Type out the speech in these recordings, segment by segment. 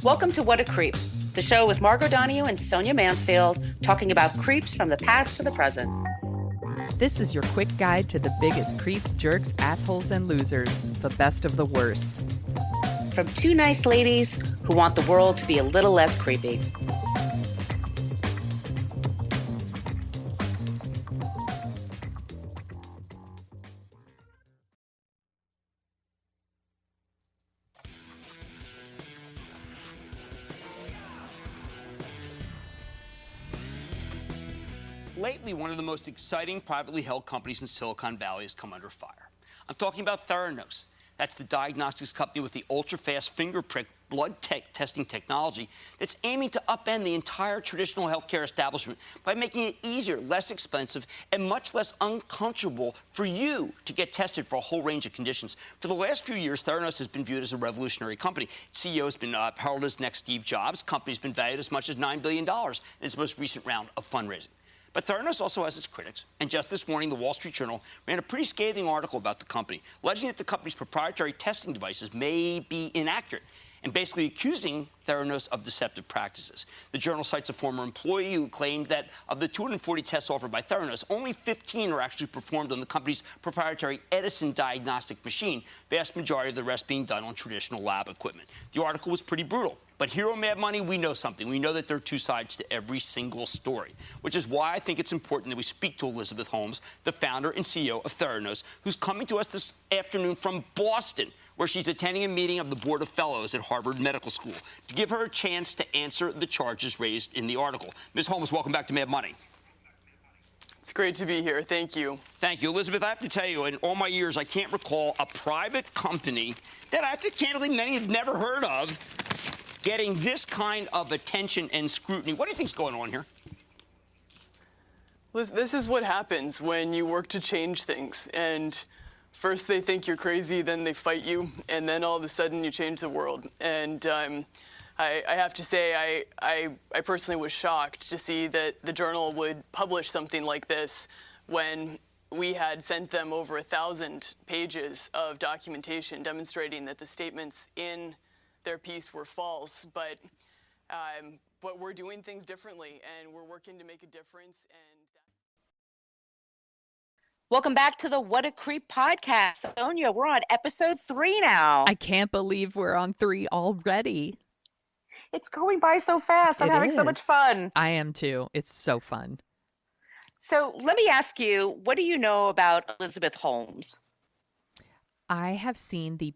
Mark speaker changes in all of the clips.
Speaker 1: Welcome to What a Creep, the show with Margo and Sonia Mansfield talking about creeps from the past to the present.
Speaker 2: This is your quick guide to the biggest creeps, jerks, assholes, and losers, the best of the worst.
Speaker 1: From two nice ladies who want the world to be a little less creepy.
Speaker 3: Lately, one of the most exciting privately held companies in Silicon Valley has come under fire. I'm talking about Theranos. That's the diagnostics company with the ultra-fast finger prick blood testing technology that's aiming to upend the entire traditional healthcare establishment by making it easier, less expensive, and much less uncomfortable for you to get tested for a whole range of conditions. For the last few years, Theranos has been viewed as a revolutionary company. Its CEO has been heralded as next Steve Jobs. The company's been valued as much as $9 billion in its most recent round of fundraising. But Theranos also has its critics, and just this morning, the Wall Street Journal ran a pretty scathing article about the company, alleging that the company's proprietary testing devices may be inaccurate, and basically accusing Theranos of deceptive practices. The journal cites a former employee who claimed that of the 240 tests offered by Theranos, only 15 are actually performed on the company's proprietary Edison diagnostic machine, vast majority of the rest being done on traditional lab equipment. The article was pretty brutal. But here on Mad Money, we know something. We know that there are two sides to every single story, which is why I think it's important that we speak to Elizabeth Holmes, the founder and CEO of Theranos, who's coming to us this afternoon from Boston, where she's attending a meeting of the Board of Fellows at Harvard Medical School, to give her a chance to answer the charges raised in the article. Ms. Holmes, welcome back to Mad Money.
Speaker 4: It's great to be here. Thank you.
Speaker 3: Thank you. Elizabeth, I have to tell you, in all my years, I can't recall a private company that I have to candidly many have never heard of getting this kind of attention and scrutiny. What do you think's going on here?
Speaker 4: This is what happens when you work to change things. And first they think you're crazy, then they fight you, and then all of a sudden you change the world. And I have to say, I personally was shocked to see that the journal would publish something like this when we had sent them over 1,000 pages of documentation demonstrating that the statements in their piece were false, but we're doing things differently, and we're working to make a difference.
Speaker 1: Welcome back to the What a Creep podcast. Sonia, we're on episode 3 now.
Speaker 2: I can't believe we're on 3 already.
Speaker 1: It's going by so fast. I'm having so much fun.
Speaker 2: I am too. It's so fun.
Speaker 1: So let me ask you, what do you know about Elizabeth Holmes?
Speaker 2: I have seen the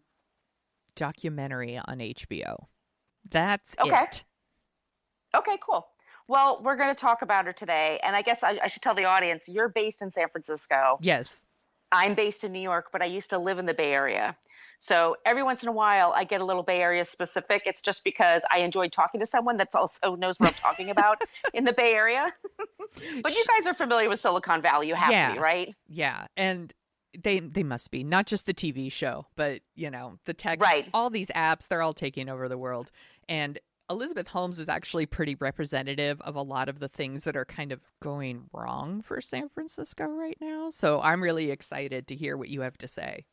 Speaker 2: documentary on HBO. That's
Speaker 1: okay.
Speaker 2: it.
Speaker 1: Okay, cool. Well, we're going to talk about her today. And I guess I should tell the audience, you're based in San Francisco.
Speaker 2: Yes.
Speaker 1: I'm based in New York, but I used to live in the Bay Area. So every once in a while, I get a little Bay Area specific. It's just because I enjoyed talking to someone that also knows what I'm talking about in the Bay Area. But you guys are familiar with Silicon Valley. You have to be, right?
Speaker 2: Yeah. And they must be, not just the TV show, but, you know, the tech,
Speaker 1: right.
Speaker 2: All these apps, they're all taking over the world. And Elizabeth Holmes is actually pretty representative of a lot of the things that are kind of going wrong for San Francisco right now. So I'm really excited to hear what you have to say.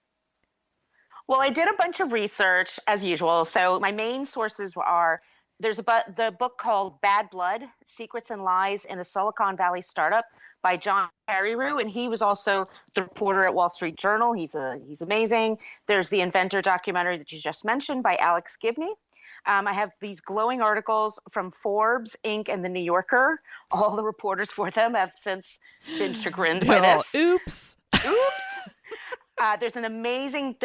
Speaker 1: Well, I did a bunch of research as usual. So my main sources are the book called Bad Blood, Secrets and Lies in a Silicon Valley Startup by John Carreyrou, and he was also the reporter at Wall Street Journal. He's amazing. There's the Inventor documentary that you just mentioned by Alex Gibney. I have these glowing articles from Forbes, Inc., and The New Yorker. All the reporters for them have since been chagrined by this.
Speaker 2: Oops.
Speaker 1: There's two amazing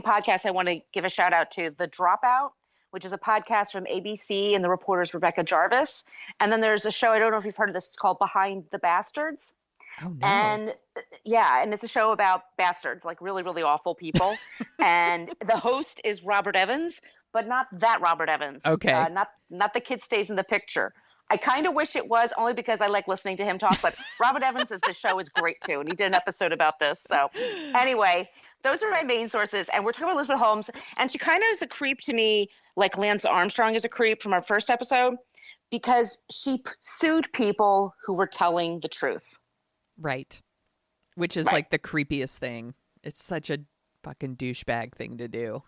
Speaker 1: podcasts I want to give a shout out to. The Dropout, which is a podcast from ABC, and the reporter's Rebecca Jarvis. And then there's a show, I don't know if you've heard of this, it's called Behind the Bastards.
Speaker 2: Oh, no.
Speaker 1: And it's a show about bastards, like really, really awful people. And the host is Robert Evans, but not that Robert Evans.
Speaker 2: Okay.
Speaker 1: Not the kid stays in the picture. I kind of wish it was, only because I like listening to him talk, but Robert Evans' the show is great too, and he did an episode about this. So anyway, those are my main sources, and we're talking about Elizabeth Holmes, and she kind of is a creep to me, like Lance Armstrong is a creep from our first episode, because she sued people who were telling the truth.
Speaker 2: Right. Which is like the creepiest thing. It's such a fucking douchebag thing to do.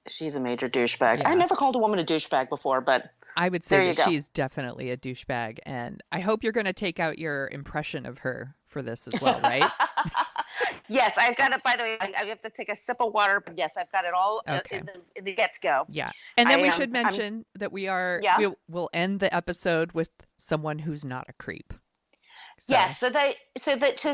Speaker 1: She's a major douchebag.
Speaker 2: Yeah.
Speaker 1: I never called a woman a douchebag before, but
Speaker 2: I would
Speaker 1: there
Speaker 2: say
Speaker 1: you
Speaker 2: that
Speaker 1: go.
Speaker 2: she's definitely a douchebag, and I hope you're going to take out your impression of her for this as well, right?
Speaker 1: Yes, I've got it. By the way, I have to take a sip of water, but yes, I've got it all
Speaker 2: Okay.
Speaker 1: in the get-go.
Speaker 2: Yeah. And then
Speaker 1: I
Speaker 2: we
Speaker 1: am-
Speaker 2: should mention that
Speaker 1: Yeah.
Speaker 2: we'll end the episode with someone who's not a creep. So,
Speaker 1: Yes,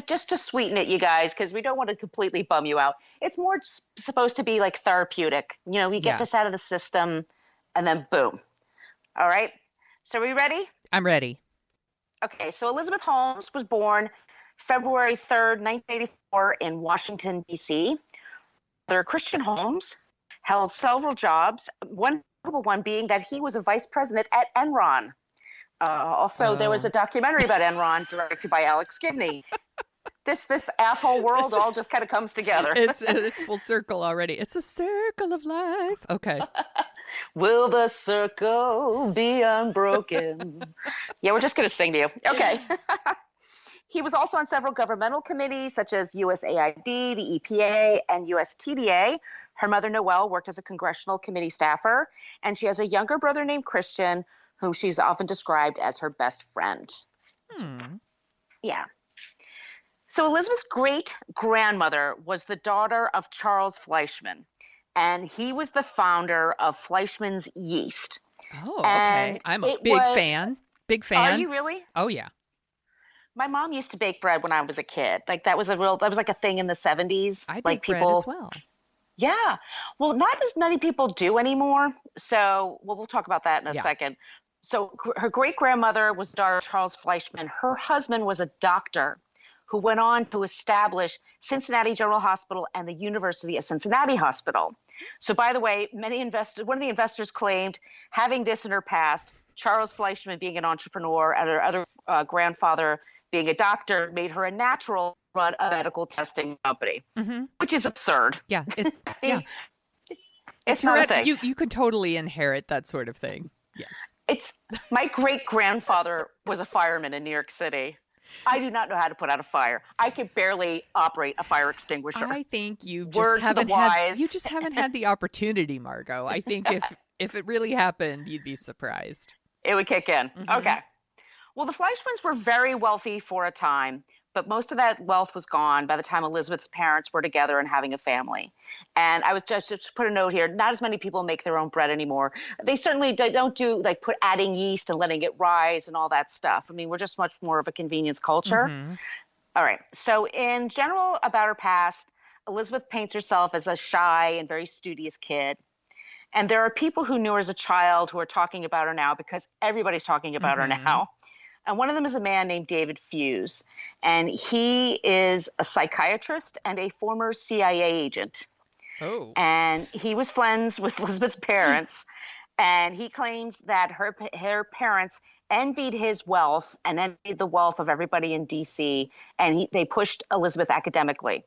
Speaker 1: just to sweeten it, you guys, because we don't want to completely bum you out. It's more supposed to be like therapeutic. You know, we get
Speaker 2: Yeah.
Speaker 1: this out of the system, and then boom. All right. So are we ready?
Speaker 2: I'm ready.
Speaker 1: Okay. So Elizabeth Holmes was born February 3rd, 1984, in Washington, D.C. Mother Christian Holmes held several jobs. One notable one being that he was a vice president at Enron. Also, there was a documentary about Enron directed by Alex Gibney. This asshole world all just kind of comes together.
Speaker 2: It's full circle already. It's a circle of life. Okay.
Speaker 1: Will the circle be unbroken? Yeah, we're just going to sing to you. Okay. He was also on several governmental committees such as USAID, the EPA, and USTDA. Her mother, Noelle, worked as a congressional committee staffer, and she has a younger brother named Christian, whom she's often described as her best friend. Yeah. So Elizabeth's great-grandmother was the daughter of Charles Fleischmann, and he was the founder of Fleischmann's Yeast.
Speaker 2: Oh, okay.
Speaker 1: And
Speaker 2: I'm a
Speaker 1: it
Speaker 2: big
Speaker 1: was-
Speaker 2: fan. Big fan.
Speaker 1: Are you really?
Speaker 2: Oh, yeah.
Speaker 1: My mom used to bake bread when I was a kid. Like that was like a thing in the 70s.
Speaker 2: I
Speaker 1: like
Speaker 2: bake bread as well.
Speaker 1: Yeah. Well, not as many people do anymore. So, we'll talk about that in a second. So, her great-grandmother was daughter of Charles Fleischmann. Her husband was a doctor who went on to establish Cincinnati General Hospital and the University of Cincinnati Hospital. So, by the way, one of the investors claimed having this in her past, Charles Fleischmann being an entrepreneur and her other grandfather being a doctor, made her a natural run a medical testing company, which is absurd.
Speaker 2: Yeah.
Speaker 1: It's not a thing.
Speaker 2: You could totally inherit that sort of thing. Yes.
Speaker 1: My great-grandfather was a fireman in New York City. I do not know how to put out a fire. I can barely operate a fire extinguisher.
Speaker 2: I think you just
Speaker 1: Words of the wise.
Speaker 2: you just haven't had the opportunity, Margo. I think if it really happened, you'd be surprised.
Speaker 1: It would kick in. Okay. Well, the Fleischmanns were very wealthy for a time, but most of that wealth was gone by the time Elizabeth's parents were together and having a family. And I was just put a note here, not as many people make their own bread anymore. They certainly don't do like adding yeast and letting it rise and all that stuff. I mean, we're just much more of a convenience culture. All right. So in general about her past, Elizabeth paints herself as a shy and very studious kid. And there are people who knew her as a child who are talking about her now because everybody's talking about her now. And one of them is a man named David Fuse. And he is a psychiatrist and a former CIA agent.
Speaker 2: Oh.
Speaker 1: And he was friends with Elizabeth's parents. And he claims that her parents envied his wealth and envied the wealth of everybody in D.C. And they pushed Elizabeth academically.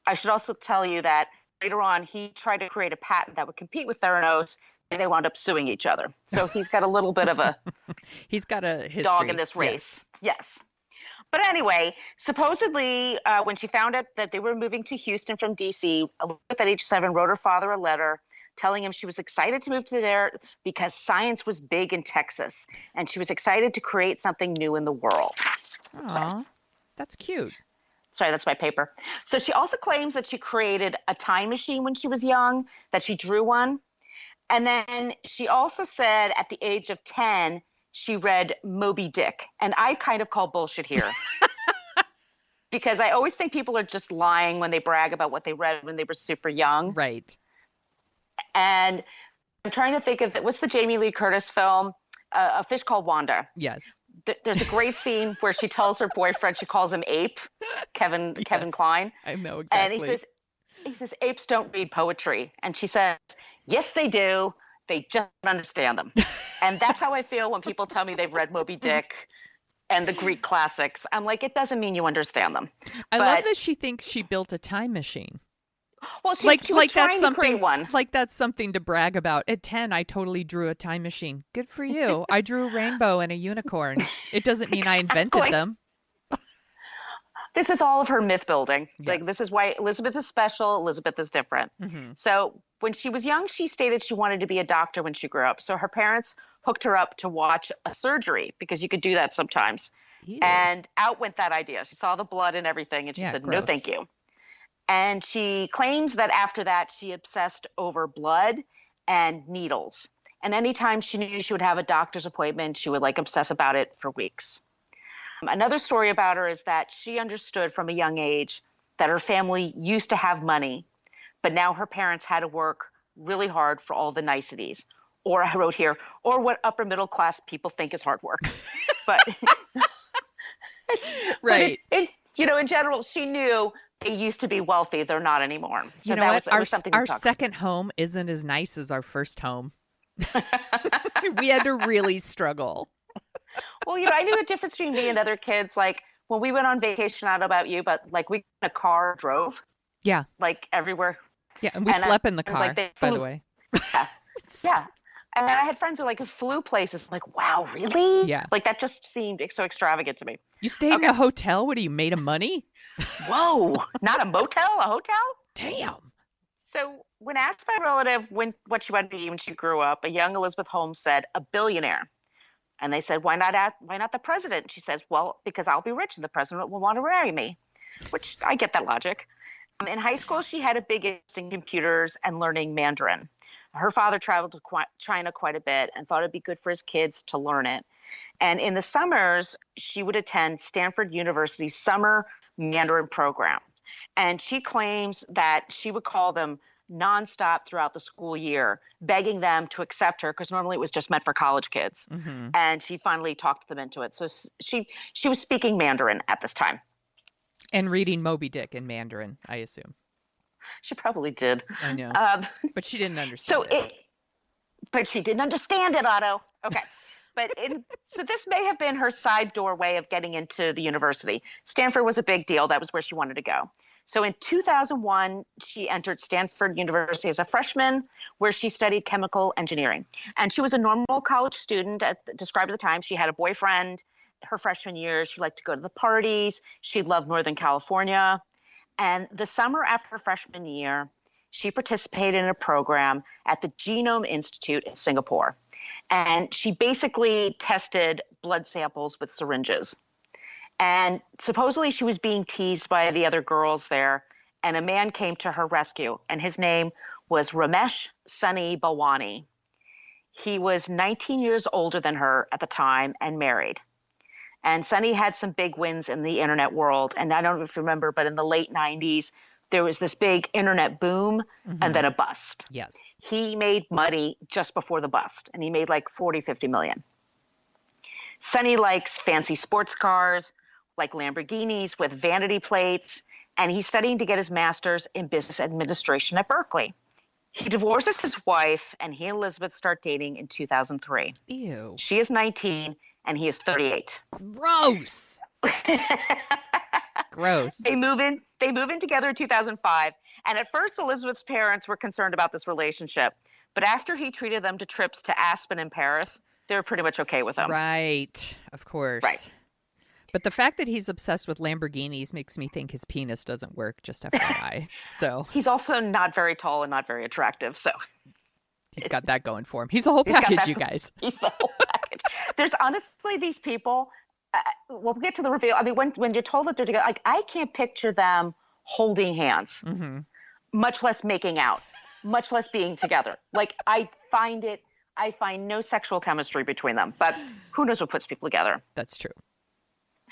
Speaker 1: I should also tell you that later on, he tried to create a patent that would compete with Theranos, and they wound up suing each other. So he's got a little bit of a
Speaker 2: he's got a history.
Speaker 1: Dog in this race. Yes. But anyway, supposedly when she found out that they were moving to Houston from D.C., Elizabeth at age 7 wrote her father a letter telling him she was excited to move to there because science was big in Texas, and she was excited to create something new in the world.
Speaker 2: Aw, that's cute.
Speaker 1: Sorry, that's my paper. So she also claims that she created a time machine when she was young, that she drew one. And then she also said at the age of 10, she read Moby Dick. And I kind of call bullshit here. Because I always think people are just lying when they brag about what they read when they were super young.
Speaker 2: Right.
Speaker 1: And I'm trying to think of, what's the Jamie Lee Curtis film? A Fish Called Wanda.
Speaker 2: Yes.
Speaker 1: There's a great scene where she tells her boyfriend, she calls him Ape, Kevin Kline.
Speaker 2: I know exactly.
Speaker 1: And he says, apes don't read poetry. And she says, yes, they do. They just don't understand them. And that's how I feel when people tell me they've read Moby Dick and the Greek classics. I'm like, it doesn't mean you understand them.
Speaker 2: I love that she thinks she built a time machine.
Speaker 1: Well, she was trying to create one.
Speaker 2: Like that's something to brag about. At 10, I totally drew a time machine. Good for you. I drew a rainbow and a unicorn. It doesn't mean I invented them.
Speaker 1: This is all of her myth building. Like,
Speaker 2: Yes.
Speaker 1: this is why Elizabeth is special. Elizabeth is different.
Speaker 2: Mm-hmm.
Speaker 1: So when she was young, she stated she wanted to be a doctor when she grew up. So her parents hooked her up to watch a surgery because you could do that sometimes.
Speaker 2: Ew.
Speaker 1: And out went that idea. She saw the blood and everything, and she
Speaker 2: Yeah,
Speaker 1: said, no,
Speaker 2: gross.
Speaker 1: thank you. And she claims that after that, she obsessed over blood and needles. And anytime she knew she would have a doctor's appointment, she would like obsess about it for weeks. Another story about her is that she understood from a young age that her family used to have money, but now her parents had to work really hard for all the niceties. Or I wrote here, or what upper middle class people think is hard work. But,
Speaker 2: Right.
Speaker 1: in general, she knew they used to be wealthy. They're not anymore. So
Speaker 2: You know
Speaker 1: that
Speaker 2: what?
Speaker 1: was, it was something
Speaker 2: Our
Speaker 1: to talk
Speaker 2: second home isn't as nice as our first home. We had to really struggle.
Speaker 1: Well, I knew the difference between me and other kids. Like when we went on vacation, I don't know about you, but like we got in a car, drove
Speaker 2: Yeah.
Speaker 1: like everywhere.
Speaker 2: Yeah. And we
Speaker 1: And
Speaker 2: slept in the
Speaker 1: it was
Speaker 2: car,
Speaker 1: like they
Speaker 2: by the
Speaker 1: flew-
Speaker 2: way.
Speaker 1: Yeah. And then I had friends who like flew places. Like, wow, really?
Speaker 2: Yeah.
Speaker 1: Like that just seemed so extravagant to me.
Speaker 2: You stayed in a hotel? What are you, made of money?
Speaker 1: Whoa, not a motel, a hotel?
Speaker 2: Damn.
Speaker 1: So when asked by a relative what she wanted to be when she grew up, a young Elizabeth Holmes said, a billionaire. And they said, why not the president? She says, well, because I'll be rich and the president will want to marry me, which I get that logic. In high school, she had a big interest in computers and learning Mandarin. Her father traveled to China quite a bit and thought it'd be good for his kids to learn it. And in the summers, she would attend Stanford University's summer Mandarin program. And she claims that she would call them nonstop throughout the school year, begging them to accept her because normally it was just meant for college kids.
Speaker 2: Mm-hmm.
Speaker 1: And she finally talked them into it. So she was speaking Mandarin at this time.
Speaker 2: And reading Moby Dick in Mandarin, I assume.
Speaker 1: She probably did.
Speaker 2: I know. But she didn't understand
Speaker 1: But she didn't understand it, Otto. Okay. So this may have been her side doorway of getting into the university. Stanford was a big deal. That was where she wanted to go. So in 2001, she entered Stanford University as a freshman, where she studied chemical engineering. And she was a normal college student, described at the time. She had a boyfriend her freshman year. She liked to go to the parties. She loved Northern California. And the summer after her freshman year, she participated in a program at the Genome Institute in Singapore. And she basically tested blood samples with syringes. And supposedly she was being teased by the other girls there. And a man came to her rescue. And his name was Sunny Balwani. He was 19 years older than her at the time and married. And Sunny had some big wins in the internet world. And I don't know if you remember, but in the late 90s, there was this big internet boom and then a bust.
Speaker 2: Yes.
Speaker 1: He made money just before the bust, and he made like 40, 50 million. Sunny likes fancy sports cars, like Lamborghinis with vanity plates, and he's studying to get his master's in business administration at Berkeley. He divorces his wife, and he and Elizabeth start dating in 2003.
Speaker 2: Ew.
Speaker 1: She is 19, and he is 38.
Speaker 2: Gross. Gross.
Speaker 1: They move in together in 2005. And at first, Elizabeth's parents were concerned about this relationship. But after he treated them to trips to Aspen and Paris, they were pretty much okay with him.
Speaker 2: Right. Of course.
Speaker 1: Right.
Speaker 2: But the fact that he's obsessed with Lamborghinis makes me think his penis doesn't work, just FYI. So
Speaker 1: He's also not very tall and not very attractive. So
Speaker 2: he's got that going for him. He's the whole package, you guys.
Speaker 1: He's the whole package. There's honestly these people. We'll get to the reveal. I mean, when you're told that they're together, like I can't picture them holding hands, much less making out, much less being together. Like I find no sexual chemistry between them. But who knows what puts people together?
Speaker 2: That's true.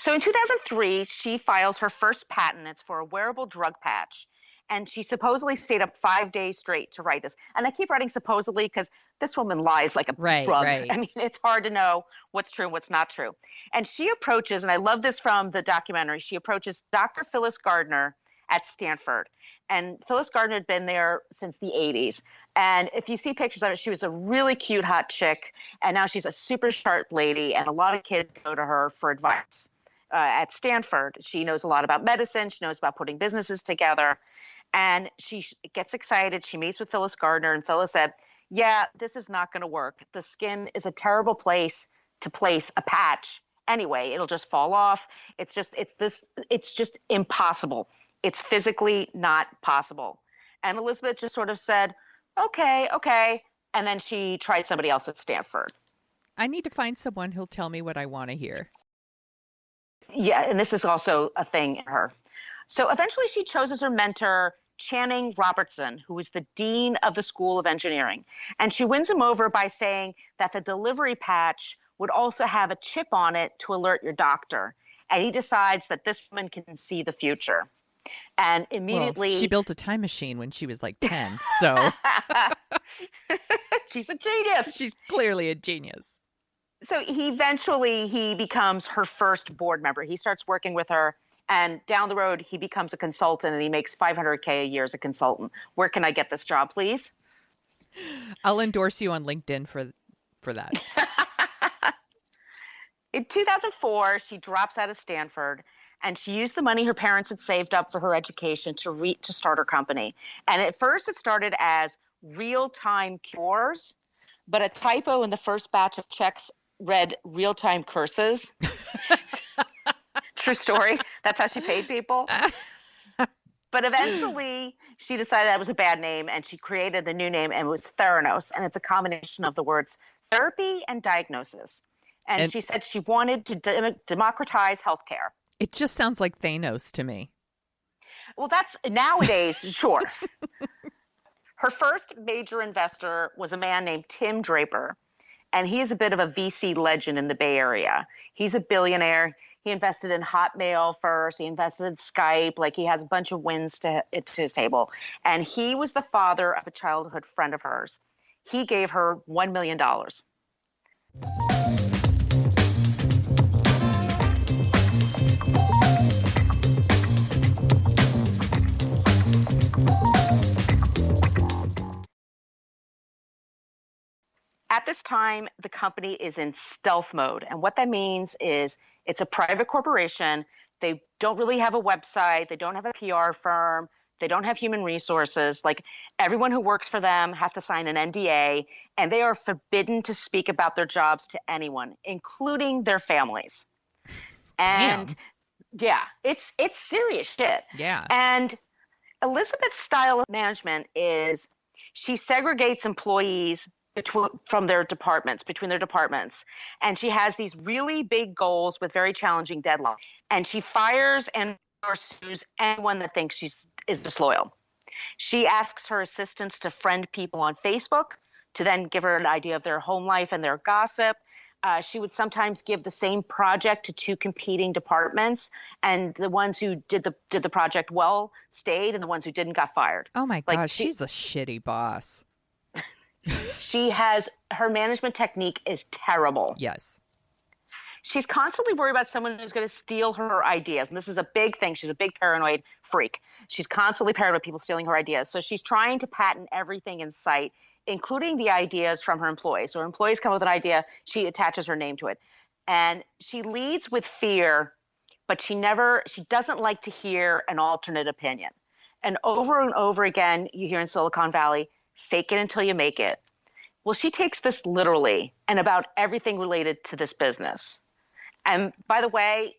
Speaker 1: So in 2003, she files her first patent. It's for a wearable drug patch. And she supposedly stayed up 5 days straight to write this. And I keep writing supposedly because this woman lies like a
Speaker 2: Right,
Speaker 1: rug.
Speaker 2: right.
Speaker 1: I mean, it's hard to know what's true and what's not true. And she approaches, and I love this from the documentary, she approaches Dr. Phyllis Gardner at Stanford. And Phyllis Gardner had been there since the 80s. And if you see pictures of her, she was a really cute, hot chick. And now she's a super sharp lady. And a lot of kids go to her for advice. At Stanford, she knows a lot about medicine. She knows about putting businesses together. And she gets excited. She meets with Phyllis Gardner, and Phyllis said, yeah, this is not going to work. The skin is a terrible place to place a patch, anyway. It'll just fall off. It's just impossible. It's physically not possible. And Elizabeth just sort of said, okay. And then she tried somebody else at Stanford.
Speaker 2: I need to find someone who'll tell me what I want to hear.
Speaker 1: Yeah, and this is also a thing in her. So eventually she chose as her mentor Channing Robertson, who was the dean of the School of Engineering. And she wins him over by saying that the delivery patch would also have a chip on it to alert your doctor. And he decides that this woman can see the future. And immediately...
Speaker 2: Well, she built a time machine when she was like 10, so...
Speaker 1: She's a genius.
Speaker 2: She's clearly a genius.
Speaker 1: So he becomes her first board member. He starts working with her, and down the road, he becomes a consultant, and he makes $500K a year as a consultant. Where can I get this job, please?
Speaker 2: I'll endorse you on LinkedIn for that.
Speaker 1: In 2004, she drops out of Stanford, and she used the money her parents had saved up for her education to start her company. And at first, it started as real-time cures, but a typo in the first batch of checks read real-time curses. True story. That's how she paid people. But eventually, she decided that was a bad name, and she created a new name, and it was Theranos. And it's a combination of the words therapy and diagnosis. And she said she wanted to democratize healthcare.
Speaker 2: It just sounds like Thanos to me.
Speaker 1: Well, that's nowadays, sure. Her first major investor was a man named Tim Draper, and he is a bit of a VC legend in the Bay Area. He's a billionaire. He invested in Hotmail first. He invested in Skype. Like, he has a bunch of wins to his table. And he was the father of a childhood friend of hers. He gave her $1 million. At this time, the company is in stealth mode. And what that means is it's a private corporation. They don't really have a website. They don't have a PR firm. They don't have human resources. Like, everyone who works for them has to sign an NDA, and they are forbidden to speak about their jobs to anyone, including their families. And
Speaker 2: Damn.
Speaker 1: Yeah, it's serious shit.
Speaker 2: Yeah.
Speaker 1: And Elizabeth's style of management is she segregates employees between their departments. And she has these really big goals with very challenging deadlines. And she fires and pursues anyone that thinks she is disloyal. She asks her assistants to friend people on Facebook to then give her an idea of their home life and their gossip. She would sometimes give the same project to two competing departments, and the ones who did the project well stayed, and the ones who didn't got fired.
Speaker 2: Oh my gosh, she's a shitty boss.
Speaker 1: Her management technique is terrible.
Speaker 2: Yes.
Speaker 1: She's constantly worried about someone who's going to steal her ideas. And this is a big thing. She's a big paranoid freak. She's constantly paranoid about people stealing her ideas. So she's trying to patent everything in sight, including the ideas from her employees. So her employees come up with an idea, she attaches her name to it. And she leads with fear, but she doesn't like to hear an alternate opinion. And over again, you hear in Silicon Valley, fake it until you make it. Well, she takes this literally and about everything related to this business. And by the way,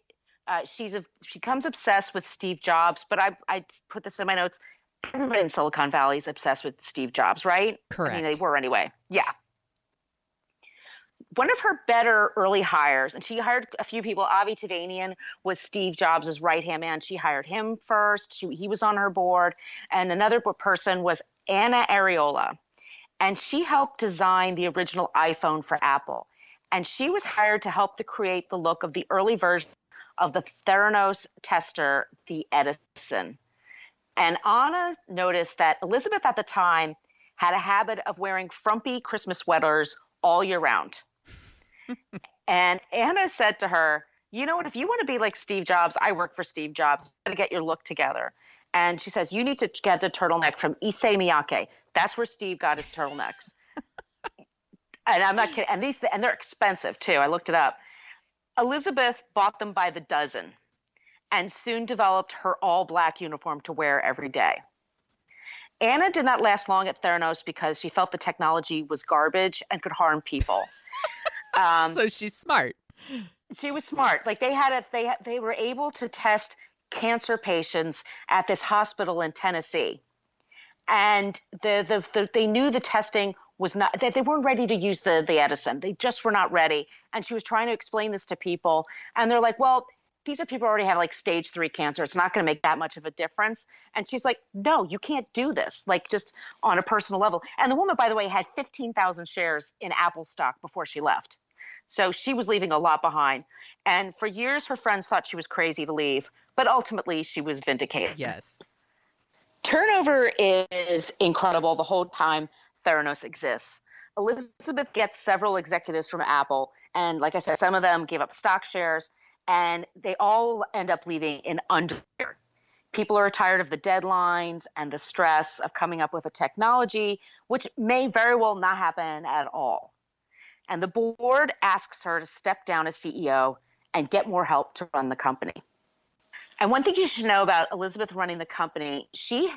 Speaker 1: she becomes obsessed with Steve Jobs, but I put this in my notes. Everybody in Silicon Valley is obsessed with Steve Jobs, right?
Speaker 2: Correct.
Speaker 1: I mean, they were anyway. Yeah. One of her better early hires, and she hired a few people. Avi Tevanian was Steve Jobs' right-hand man. She hired him first. He was on her board. And another person was Anna Areola. And she helped design the original iPhone for Apple. And she was hired to help to create the look of the early version of the Theranos tester, the Edison. And Anna noticed that Elizabeth at the time had a habit of wearing frumpy Christmas sweaters all year round. And Anna said to her, you know what, if you want to be like Steve Jobs, I work for Steve Jobs, you got to get your look together. And she says, you need to get the turtleneck from Issey Miyake. That's where Steve got his turtlenecks. And I'm not kidding. And they're expensive too. I looked it up. Elizabeth bought them by the dozen and soon developed her all black uniform to wear every day. Anna did not last long at Theranos because she felt the technology was garbage and could harm people.
Speaker 2: So she's smart.
Speaker 1: She was smart. Like they were able to test cancer patients at this hospital in Tennessee, and they knew the testing was not that they weren't ready to use the Edison. They just were not ready. And she was trying to explain this to people, and they're like, "Well, these are people who already have like stage 3 cancer. It's not going to make that much of a difference." And she's like, "No, you can't do this. Like just on a personal level." And the woman, by the way, had 15,000 shares in Apple stock before she left. So she was leaving a lot behind. And for years, her friends thought she was crazy to leave, but ultimately she was vindicated.
Speaker 2: Yes.
Speaker 1: Turnover is incredible the whole time Theranos exists. Elizabeth gets several executives from Apple. And like I said, some of them gave up stock shares, and they all end up leaving in under a year. People are tired of the deadlines and the stress of coming up with a technology, which may very well not happen at all. And the board asks her to step down as CEO and get more help to run the company. And one thing you should know about Elizabeth running the company, she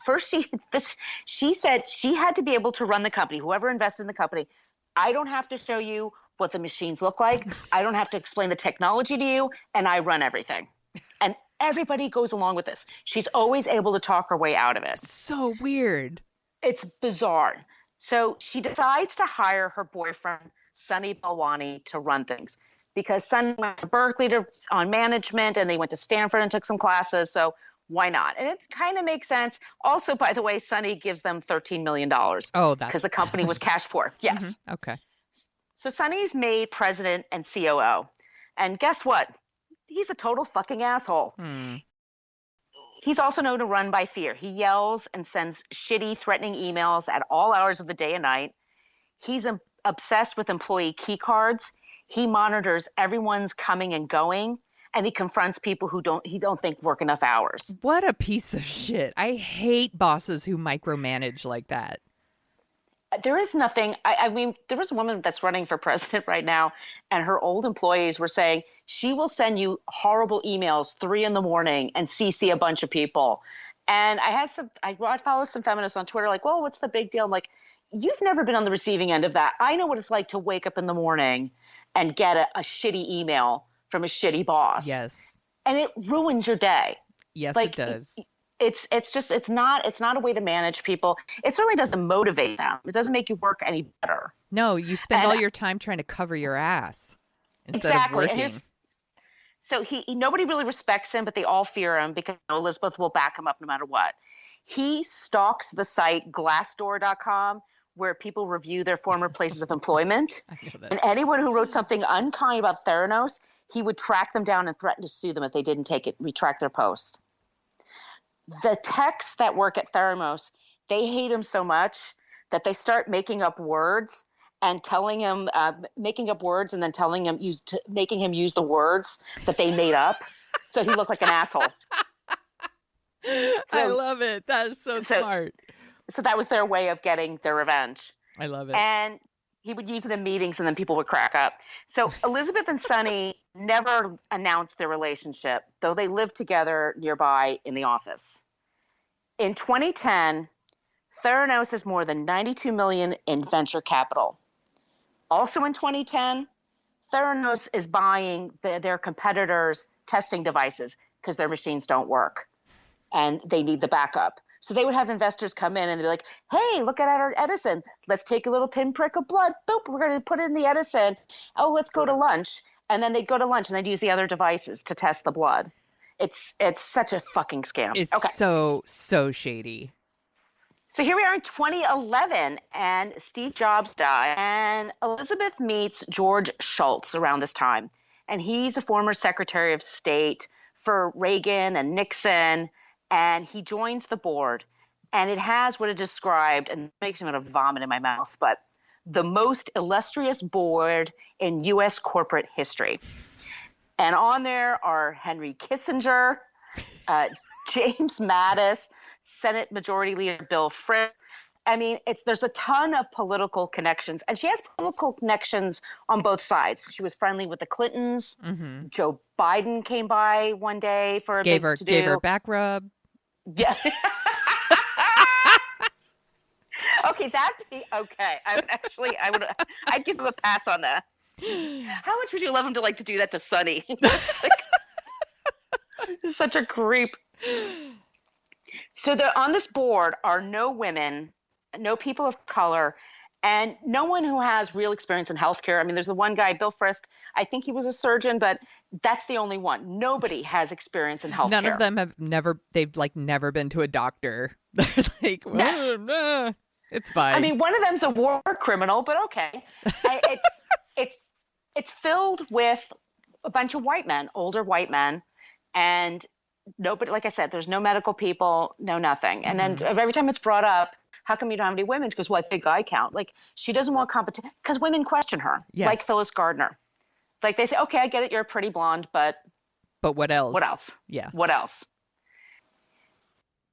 Speaker 1: said she had to be able to run the company, whoever invested in the company. I don't have to show you what the machines look like. I don't have to explain the technology to you, and I run everything. And everybody goes along with this. She's always able to talk her way out of it.
Speaker 2: So weird.
Speaker 1: It's bizarre. So she decides to hire her boyfriend, Sunny Balwani, to run things, because Sunny went to Berkeley on management, and they went to Stanford and took some classes. So why not? And it kind of makes sense. Also, by the way, Sunny gives them $13 million.
Speaker 2: Oh, that's
Speaker 1: because the company was cash poor. Yes.
Speaker 2: Mm-hmm. Okay.
Speaker 1: So Sunny's made president and COO. And guess what? He's a total fucking asshole. He's also known to run by fear. He yells and sends shitty, threatening emails at all hours of the day and night. He's obsessed with employee key cards. He monitors everyone's coming and going, and he confronts people who he don't think work enough hours.
Speaker 2: What a piece of shit. I hate bosses who micromanage like that.
Speaker 1: There is nothing. I mean, there was a woman that's running for president right now, and her old employees were saying she will send you horrible emails 3 a.m. and CC a bunch of people. And I follow some feminists on Twitter like, well, what's the big deal? I'm like, you've never been on the receiving end of that. I know what it's like to wake up in the morning and get a shitty email from a shitty boss.
Speaker 2: Yes.
Speaker 1: And it ruins your day.
Speaker 2: Yes,
Speaker 1: like,
Speaker 2: it does.
Speaker 1: It's not a way to manage people. It certainly doesn't motivate them. It doesn't make you work any better.
Speaker 2: No, you spend all your time trying to cover your ass instead of working.
Speaker 1: So nobody really respects him, but they all fear him because Elizabeth will back him up no matter what. He stalks the site Glassdoor.com, where people review their former places of employment.
Speaker 2: I know that.
Speaker 1: And anyone who wrote something unkind about Theranos, he would track them down and threaten to sue them if they didn't retract their post. The techs that work at Theranos, they hate him so much that they start making up words and telling him, making him use the words that they made up. So he looked like an asshole.
Speaker 2: I love it. That is so smart.
Speaker 1: So that was their way of getting their revenge.
Speaker 2: I love it.
Speaker 1: And he would use it in meetings, and then people would crack up. So Elizabeth and Sunny never announced their relationship, though they lived together nearby in the office. In 2010, Theranos has more than $92 million in venture capital. Also in 2010, Theranos is buying their competitors' testing devices because their machines don't work, and they need the backup. So they would have investors come in and they'd be like, hey, look at our Edison. Let's take a little pinprick of blood. Boop, we're going to put it in the Edison. Oh, let's go to lunch. And then they'd go to lunch and they'd use the other devices to test the blood. It's such a fucking scam.
Speaker 2: It's so shady.
Speaker 1: So here we are in 2011, and Steve Jobs died. And Elizabeth meets George Shultz around this time. And he's a former Secretary of State for Reagan and Nixon. And he joins the board, and it has what it described, and it makes me want to vomit in my mouth, but the most illustrious board in U.S. corporate history. And on there are Henry Kissinger, James Mattis, Senate Majority Leader Bill Frist. I mean, there's a ton of political connections, and she has political connections on both sides. She was friendly with the Clintons. Mm-hmm. Joe Biden came by one day for
Speaker 2: gave her a back rub.
Speaker 1: Yeah. Okay, okay. I'd give him a pass on that. How much would you love him to like to do that to Sunny? He's such a creep. So on this board are no women, no people of color, and no one who has real experience in healthcare. I mean, there's the one guy, Bill Frist. I think he was a surgeon, but that's the only one. Nobody has experience in healthcare.
Speaker 2: None of them they've like never been to a doctor. They're like, well, nah, it's fine.
Speaker 1: I mean, one of them's a war criminal, but okay. It's filled with a bunch of white men, older white men, and nobody, like I said, there's no medical people, no nothing. And then every time it's brought up, how come you don't have any women? She goes, well, I think I count. Like, she doesn't want competition because women question her, like Phyllis Gardner. Like, they say, okay, I get it, you're a pretty blonde, but
Speaker 2: what else?
Speaker 1: What else?
Speaker 2: Yeah.
Speaker 1: What else?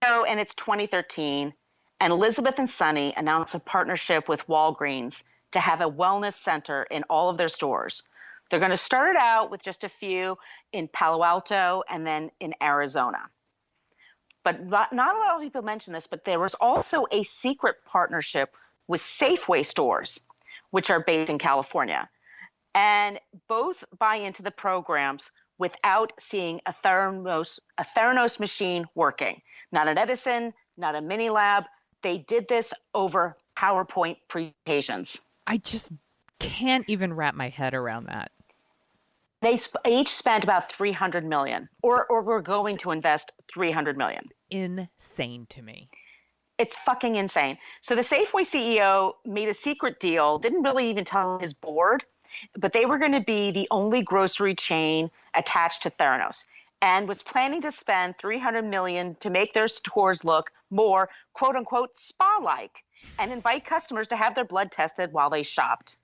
Speaker 1: So, and it's 2013, and Elizabeth and Sunny announced a partnership with Walgreens to have a wellness center in all of their stores. They're going to start it out with just a few in Palo Alto and then in Arizona. But not a lot of people mention this, but there was also a secret partnership with Safeway stores, which are based in California. And both buy into the programs without seeing a Theranos machine working. Not an Edison, not a MiniLab. They did this over PowerPoint presentations.
Speaker 2: I just can't even wrap my head around that.
Speaker 1: They each spent about $300 million, or we're going to invest $300 million.
Speaker 2: Insane to me.
Speaker 1: It's fucking insane. So the Safeway CEO made a secret deal, didn't really even tell his board, but they were going to be the only grocery chain attached to Theranos, and was planning to spend $300 million to make their stores look more, quote unquote, spa-like, and invite customers to have their blood tested while they shopped.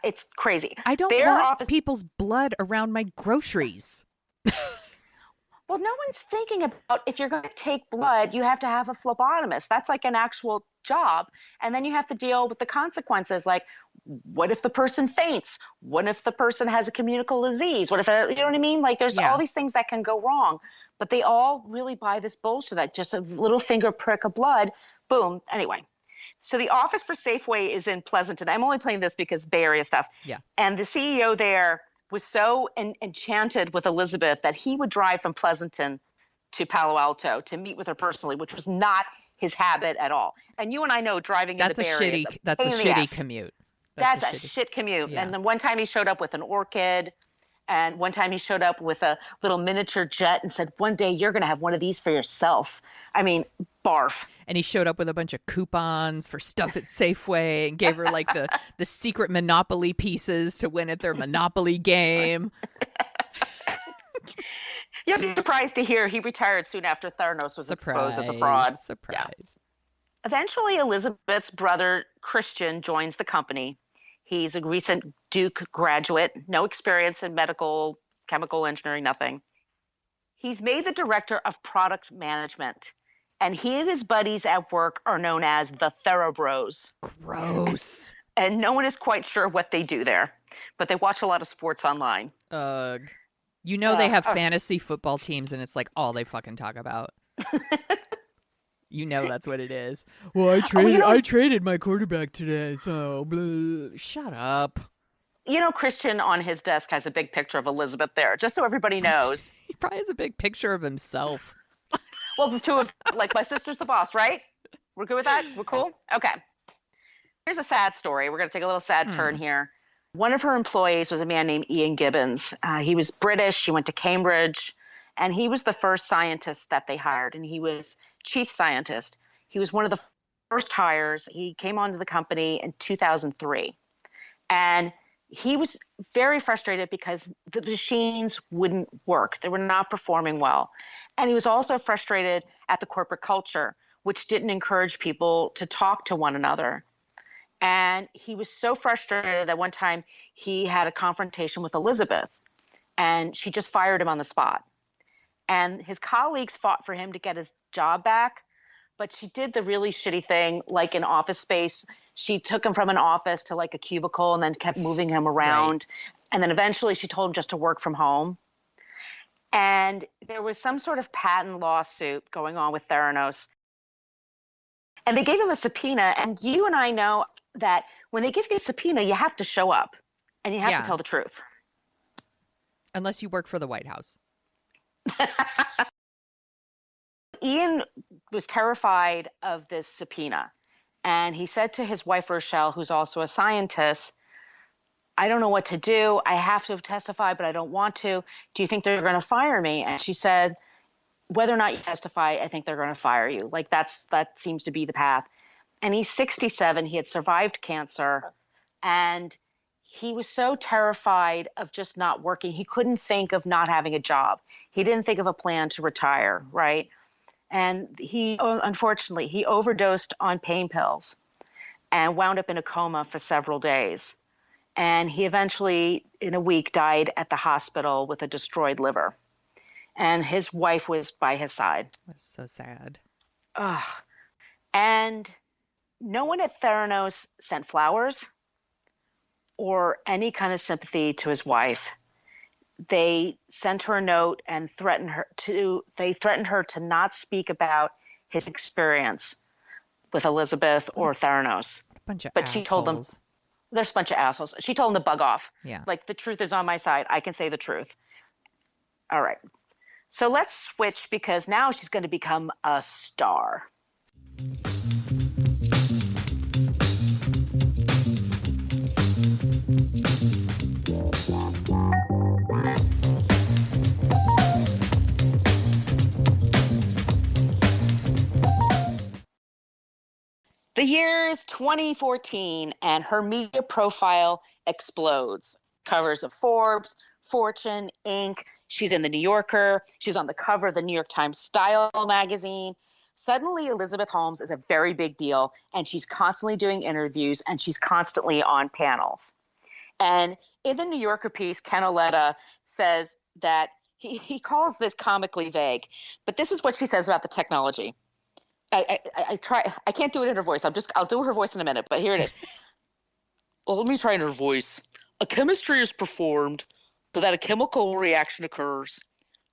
Speaker 1: It's crazy.
Speaker 2: I don't want people's blood around my groceries.
Speaker 1: Well, no one's thinking about, if you're going to take blood, you have to have a phlebotomist. That's like an actual job. And then you have to deal with the consequences. Like, what if the person faints? What if the person has a communicable disease? What if, you know what I mean? Like, there's all these things that can go wrong. But they all really buy this bullshit that just a little finger prick of blood, boom. Anyway. So the office for Safeway is in Pleasanton. I'm only telling this because Bay Area stuff.
Speaker 2: Yeah.
Speaker 1: And the CEO there was so enchanted with Elizabeth that he would drive from Pleasanton to Palo Alto to meet with her personally, which was not his habit at all. And you and I know driving in the Bay Area
Speaker 2: that's a shitty commute.
Speaker 1: That's a shit commute. Yeah. And then one time he showed up with an orchid. And one time he showed up with a little miniature jet and said, one day you're going to have one of these for yourself. I mean, barf.
Speaker 2: And he showed up with a bunch of coupons for stuff at Safeway and gave her like the secret Monopoly pieces to win at their Monopoly game.
Speaker 1: You'll be surprised to hear he retired soon after Theranos was exposed as a fraud.
Speaker 2: Surprise.
Speaker 1: Yeah. Eventually, Elizabeth's brother, Christian, joins the company. He's a recent Duke graduate, no experience in medical, chemical engineering, nothing. He's made the director of product management, and he and his buddies at work are known as the Thoroughbros.
Speaker 2: Gross.
Speaker 1: And no one is quite sure what they do there, but they watch a lot of sports online.
Speaker 2: Ugh. You know they have fantasy football teams, and it's like all they fucking talk about. You know that's what it is. Well, I traded my quarterback today, so blah. Shut up.
Speaker 1: You know, Christian on his desk has a big picture of Elizabeth there, just so everybody knows.
Speaker 2: He probably has a big picture of himself.
Speaker 1: Well, the two of, like, my sister's the boss, right? We're good with that? We're cool? Okay. Here's a sad story. We're going to take a little sad turn here. One of her employees was a man named Ian Gibbons. He was British. He went to Cambridge, and he was the first scientist that they hired, and he was chief scientist. He was one of the first hires. He came onto the company in 2003, and he was very frustrated because the machines wouldn't work. They were not performing well. And he was also frustrated at the corporate culture, which didn't encourage people to talk to one another. And he was so frustrated that one time he had a confrontation with Elizabeth, and she just fired him on the spot. And his colleagues fought for him to get his job back, but she did the really shitty thing, like in Office Space. She took him from an office to like a cubicle and then kept moving him around. Right. And then eventually she told him just to work from home. And there was some sort of patent lawsuit going on with Theranos. And they gave him a subpoena. And you and I know that when they give you a subpoena, you have to show up. and you have to
Speaker 2: Yeah.
Speaker 1: tell the truth.
Speaker 2: Unless you work for the White House.
Speaker 1: Ian was terrified of this subpoena, and he said to his wife, Rochelle, who's also a scientist, I don't know what to do. I have to testify, but I don't want to. Do you think they're going to fire me? And she said, whether or not you testify, I think they're going to fire you. Like that seems to be the path. And he's 67. He had survived cancer, and he was so terrified of just not working. He couldn't think of not having a job. He didn't think of a plan to retire, right? And unfortunately, he overdosed on pain pills and wound up in a coma for several days. And he eventually, in a week, died at the hospital with a destroyed liver. And his wife was by his side.
Speaker 2: That's so sad.
Speaker 1: Ugh. And no one at Theranos sent flowers or any kind of sympathy to his wife. They sent her a note and threatened her to not speak about his experience with Elizabeth or Theranos.
Speaker 2: Bunch of
Speaker 1: But
Speaker 2: assholes.
Speaker 1: she told them, there's a bunch of assholes. She told them to bug off.
Speaker 2: Yeah.
Speaker 1: Like, the truth is on my side. I can say the truth. All right. So let's switch, because now she's going to become a star. The year is 2014, and her media profile explodes. Covers of Forbes, Fortune, Inc. She's in the New Yorker. She's on the cover of the New York Times Style magazine. Suddenly, Elizabeth Holmes is a very big deal, and she's constantly doing interviews, and she's constantly on panels. And in the New Yorker piece, Ken Auletta says that he calls this comically vague, but this is what she says about the technology. I can't do it in her voice. I'll do her voice in a minute, but here it is. Well, let me try in her voice. A chemistry is performed so that a chemical reaction occurs,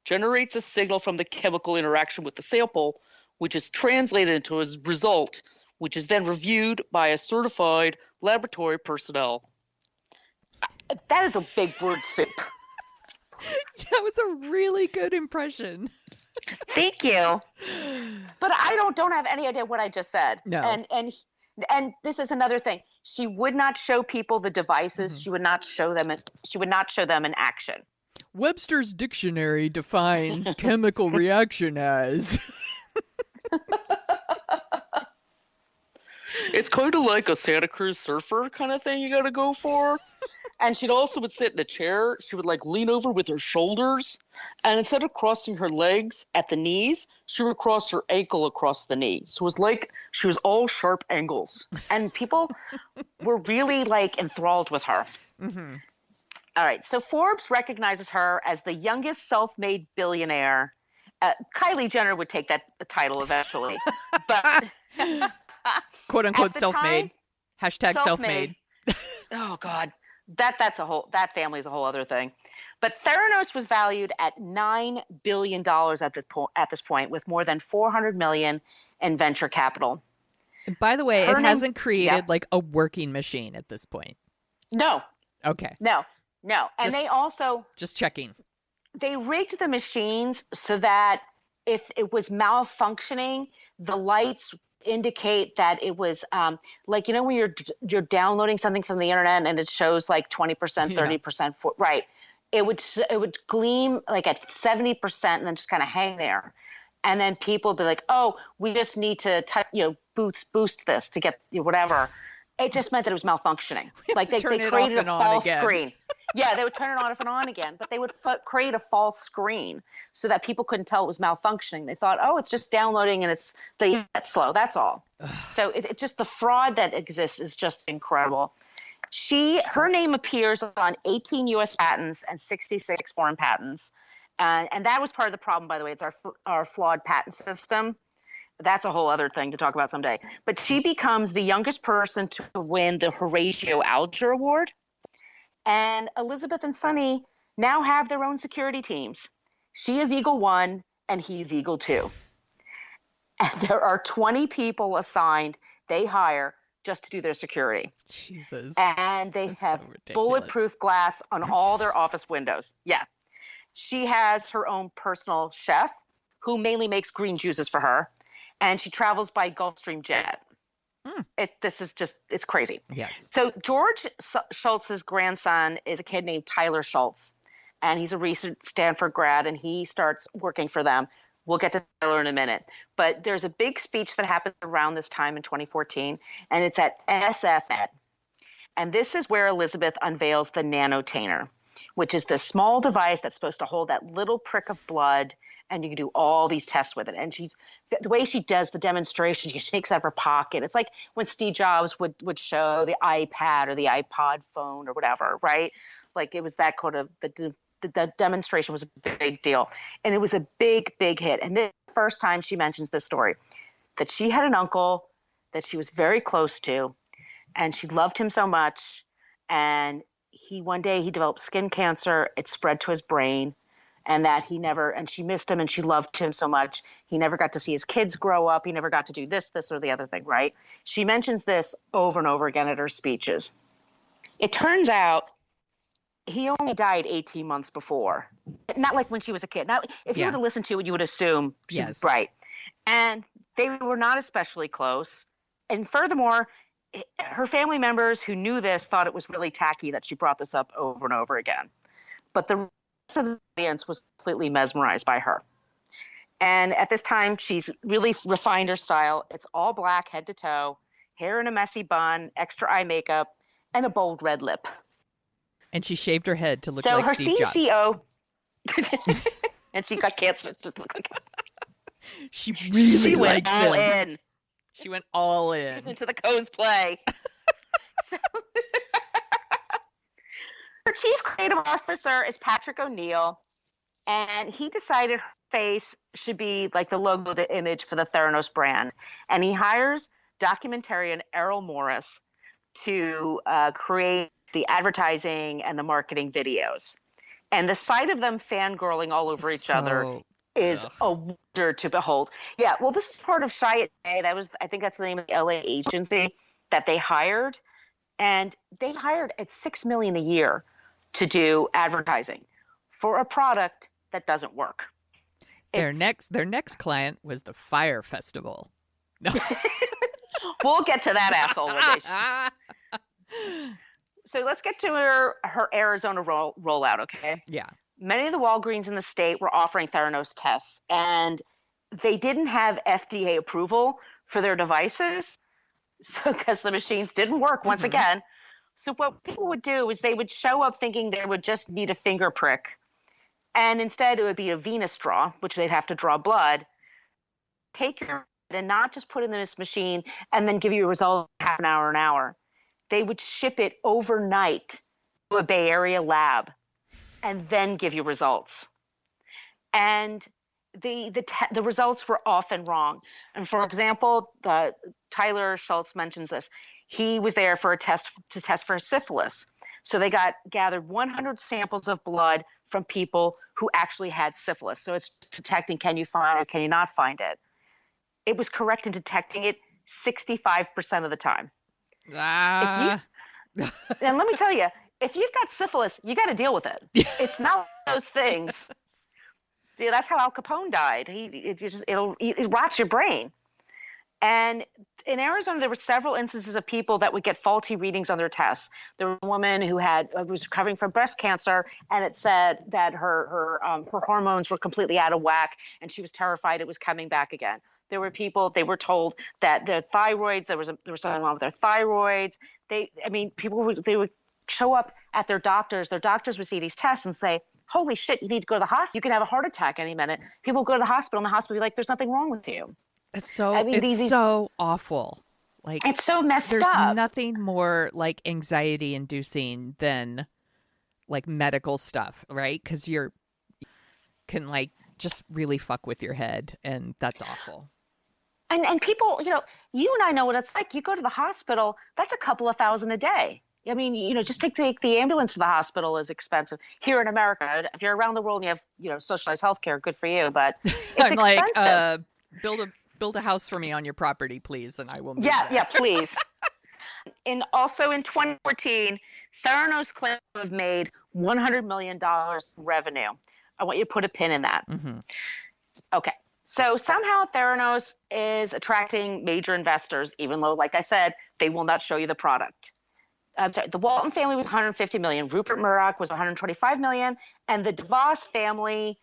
Speaker 1: generates a signal from the chemical interaction with the sample, which is translated into a result, which is then reviewed by a certified laboratory personnel. That is a big word soup.
Speaker 2: That was a really good impression.
Speaker 1: Thank you. But I don't have any idea what I just said.
Speaker 2: No.
Speaker 1: And this is another thing. She would not show people the devices. Mm-hmm. She would not show them in action.
Speaker 2: Webster's dictionary defines chemical reaction as
Speaker 5: It's kind of like a Santa Cruz surfer kind of thing you got to go for. And she'd also would sit in a chair. She would like lean over with her shoulders. And instead of crossing her legs at the knees, she would cross her ankle across the knee. So it was like she was all sharp angles. And people were really like enthralled with her. Mm-hmm. All right. So Forbes recognizes her as the youngest self-made billionaire. Kylie Jenner would take that title eventually. But
Speaker 2: quote unquote self-made. Hashtag self-made.
Speaker 1: Oh, God. That family is a whole other thing. But Theranos was valued at $9 billion at this point, with more than $400 million in venture capital.
Speaker 2: And by the way, it hasn't created like a working machine at this point.
Speaker 1: No.
Speaker 2: Okay.
Speaker 1: No. And they also
Speaker 2: just checking.
Speaker 1: They rigged the machines so that if it was malfunctioning, the lights indicate that it was like, when you're downloading something from the internet and it shows like 20%, 30%, right? It would gleam like at 70% and then just kind of hang there. And then people would be like, oh, we just need to boost this to get whatever. It just meant that it was malfunctioning. Like they created a false screen. Yeah, they would turn it off and on again, but they would create a false screen so that people couldn't tell it was malfunctioning. They thought, oh, it's just downloading and it's slow. That's all. So it just, the fraud that exists is just incredible. Her name appears on 18 U.S. patents and 66 foreign patents. And that was part of the problem, by the way. It's our flawed patent system. That's a whole other thing to talk about someday. But she becomes the youngest person to win the Horatio Alger Award. And Elizabeth and Sunny now have their own security teams. She is Eagle 1 and he's Eagle 2. And there are 20 people assigned, they hire just to do their security.
Speaker 2: Jesus.
Speaker 1: And they
Speaker 2: That's
Speaker 1: have
Speaker 2: so ridiculous.
Speaker 1: bulletproof glass on all their office windows. Yeah. She has her own personal chef who mainly makes green juices for her. And she travels by Gulfstream jet. It's crazy.
Speaker 2: Yes.
Speaker 1: So George Schultz's grandson is a kid named Tyler Schultz. And he's a recent Stanford grad, and he starts working for them. We'll get to Tyler in a minute. But there's a big speech that happens around this time in 2014, and it's at SFED. And this is where Elizabeth unveils the nanotainer, which is the small device that's supposed to hold that little prick of blood, and you can do all these tests with it. And the way she does the demonstration, she takes out of her pocket. It's like when Steve Jobs would show the iPad or the iPod phone or whatever, right? Like it was that kind of the demonstration was a big deal. And it was a big, big hit. And this is the first time she mentions this story, that she had an uncle that she was very close to, and she loved him so much. And one day he developed skin cancer. It spread to his brain, and and she missed him, and she loved him so much. He never got to see his kids grow up. He never got to do this or the other thing, right? She mentions this over and over again at her speeches. It turns out he only died 18 months before. Not like when she was a kid. Now, if you were to listen to it, you would assume she was bright. And they were not especially close. And furthermore, her family members who knew this thought it was really tacky that she brought this up over and over again. But the rest of the audience was completely mesmerized by her. And at this time, she's really refined her style. It's all black, head to toe, hair in a messy bun, extra eye makeup, and a bold red lip.
Speaker 2: And she shaved her head to look like Steve Jobs.
Speaker 1: So her CCO, and she got cancer to look like
Speaker 2: She really
Speaker 1: went all
Speaker 2: him.
Speaker 1: in.
Speaker 2: She went all in.
Speaker 1: She was into the cosplay. Her chief creative officer is Patrick O'Neill, and he decided her face should be like the logo, the image for the Theranos brand. And he hires documentarian Errol Morris to create the advertising and the marketing videos. And the sight of them fangirling all over each other is a wonder to behold. Yeah, well, this is part of Chiat. I think that's the name of the LA agency that they hired. And they hired at $6 million a year to do advertising for a product that doesn't work.
Speaker 2: Their next client was the Fire Festival. No.
Speaker 1: We'll get to that asshole when So let's get to her Arizona rollout, okay?
Speaker 2: Yeah.
Speaker 1: Many of the Walgreens in the state were offering Theranos tests, and they didn't have FDA approval for their devices, so because the machines didn't work once again. So what people would do is they would show up thinking they would just need a finger prick, and instead it would be a venous draw, which they'd have to draw blood, take your and not just put it in this machine and then give you a result in half an hour. They would ship it overnight to a Bay Area lab and then give you results. And the results were often wrong. And for example, Tyler Schultz mentions this. He was there for to test for syphilis. So they gathered 100 samples of blood from people who actually had syphilis. So it's detecting, can you find it, can you not find it? It was correct in detecting it 65% of the time. And let me tell you, if you've got syphilis, you got to deal with it. It's not one of those things. Yeah, that's how Al Capone died. It rots your brain. And in Arizona, there were several instances of people that would get faulty readings on their tests. There was a woman who was recovering from breast cancer, and it said that her hormones were completely out of whack, and she was terrified it was coming back again. There were people, they were told that their thyroids, there was something wrong with their thyroids. People would show up at their doctors. Their doctors would see these tests and say, holy shit, you need to go to the hospital. You can have a heart attack any minute. People go to the hospital, and the hospital will be like, there's nothing wrong with you.
Speaker 2: It's so awful. Like,
Speaker 1: it's so messed
Speaker 2: up. There's nothing more like anxiety inducing than like medical stuff, right? Because you can like just really fuck with your head, and that's awful.
Speaker 1: And people, you and I know what it's like. You go to the hospital, that's a couple of $1,000 a day. I mean, just take the ambulance to the hospital is expensive here in America. If you're around the world and you have, socialized healthcare, good for you. But it's expensive.
Speaker 2: Like, build a house for me on your property, please, and I will move
Speaker 1: Yeah, please. Also in 2014, Theranos claimed to have made $100 million in revenue. I want you to put a pin in that.
Speaker 2: Mm-hmm.
Speaker 1: Okay. So somehow Theranos is attracting major investors, even though, like I said, they will not show you the product. I'm sorry, the Walton family was 150 million. Rupert Murdoch was 125 million. And the DeVos family,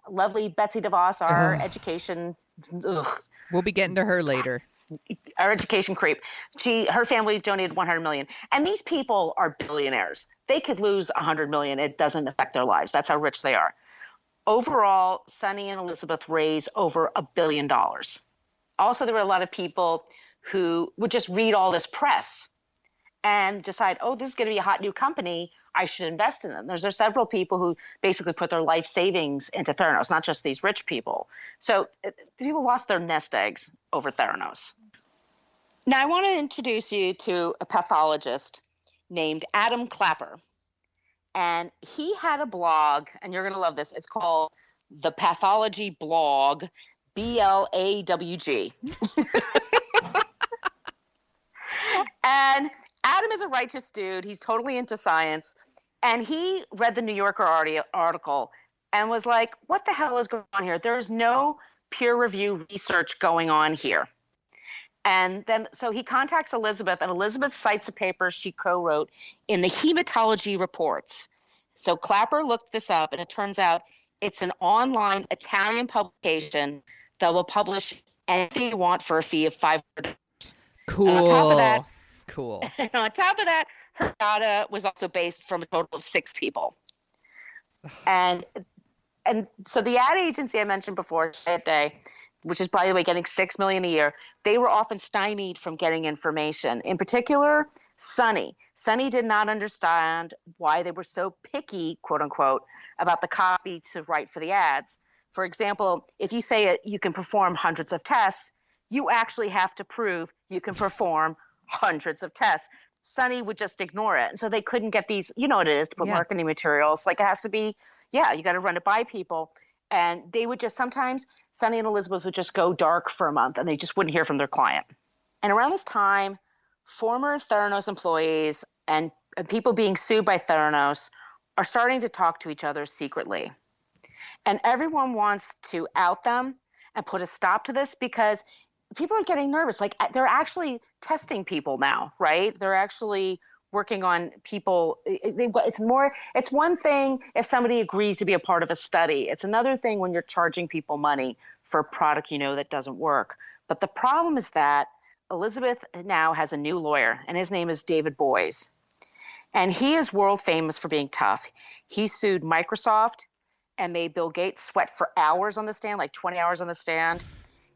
Speaker 1: lovely Betsy DeVos, our education,
Speaker 2: We'll be getting to her later.
Speaker 1: Our education creep. Her family donated 100 million. And these people are billionaires. They could lose 100 million. It doesn't affect their lives. That's how rich they are. Overall, Sunny and Elizabeth raised over $1 billion. Also, there were a lot of people who would just read all this press and decide, oh, this is going to be a hot new company. I should invest in them. There's several people who basically put their life savings into Theranos, not just these rich people. So people lost their nest eggs over Theranos. Now, I want to introduce you to a pathologist named Adam Clapper. And he had a blog, and you're going to love this. It's called The Pathology Blog, BLAWG. And Adam is a righteous dude. He's totally into science. And he read the New Yorker article and was like, what the hell is going on here? There is no peer review research going on here. And then so he contacts Elizabeth, and Elizabeth cites a paper she co-wrote in the Hematology Reports. So Clapper looked this up, and it turns out it's an online Italian publication that will publish anything you want for a fee of $500.
Speaker 2: Cool.
Speaker 1: And on top of that,
Speaker 2: cool.
Speaker 1: And on top of that, her data was also based from a total of 6 people. And so the ad agency I mentioned before, Day, which is, by the way, getting $6 million a year, they were often stymied from getting information. In particular, Sunny. Sunny did not understand why they were so picky, quote unquote, about the copy to write for the ads. For example, if you say you can perform hundreds of tests, you actually have to prove you can perform hundreds of tests. Sunny would just ignore it. And so they couldn't get these, you know what it is, to put marketing materials. Like it has to be, you got to run it by people. And they would just sometimes, Sunny and Elizabeth would just go dark for a month and they just wouldn't hear from their client. And around this time, former Theranos employees and people being sued by Theranos are starting to talk to each other secretly. And everyone wants to out them and put a stop to this because people are getting nervous. Like they're actually testing people now, right? They're actually working on people. It's one thing if somebody agrees to be a part of a study. It's another thing when you're charging people money for a product that doesn't work. But the problem is that Elizabeth now has a new lawyer, and his name is David Boies. And he is world famous for being tough. He sued Microsoft and made Bill Gates sweat for hours on the stand, like 20 hours on the stand.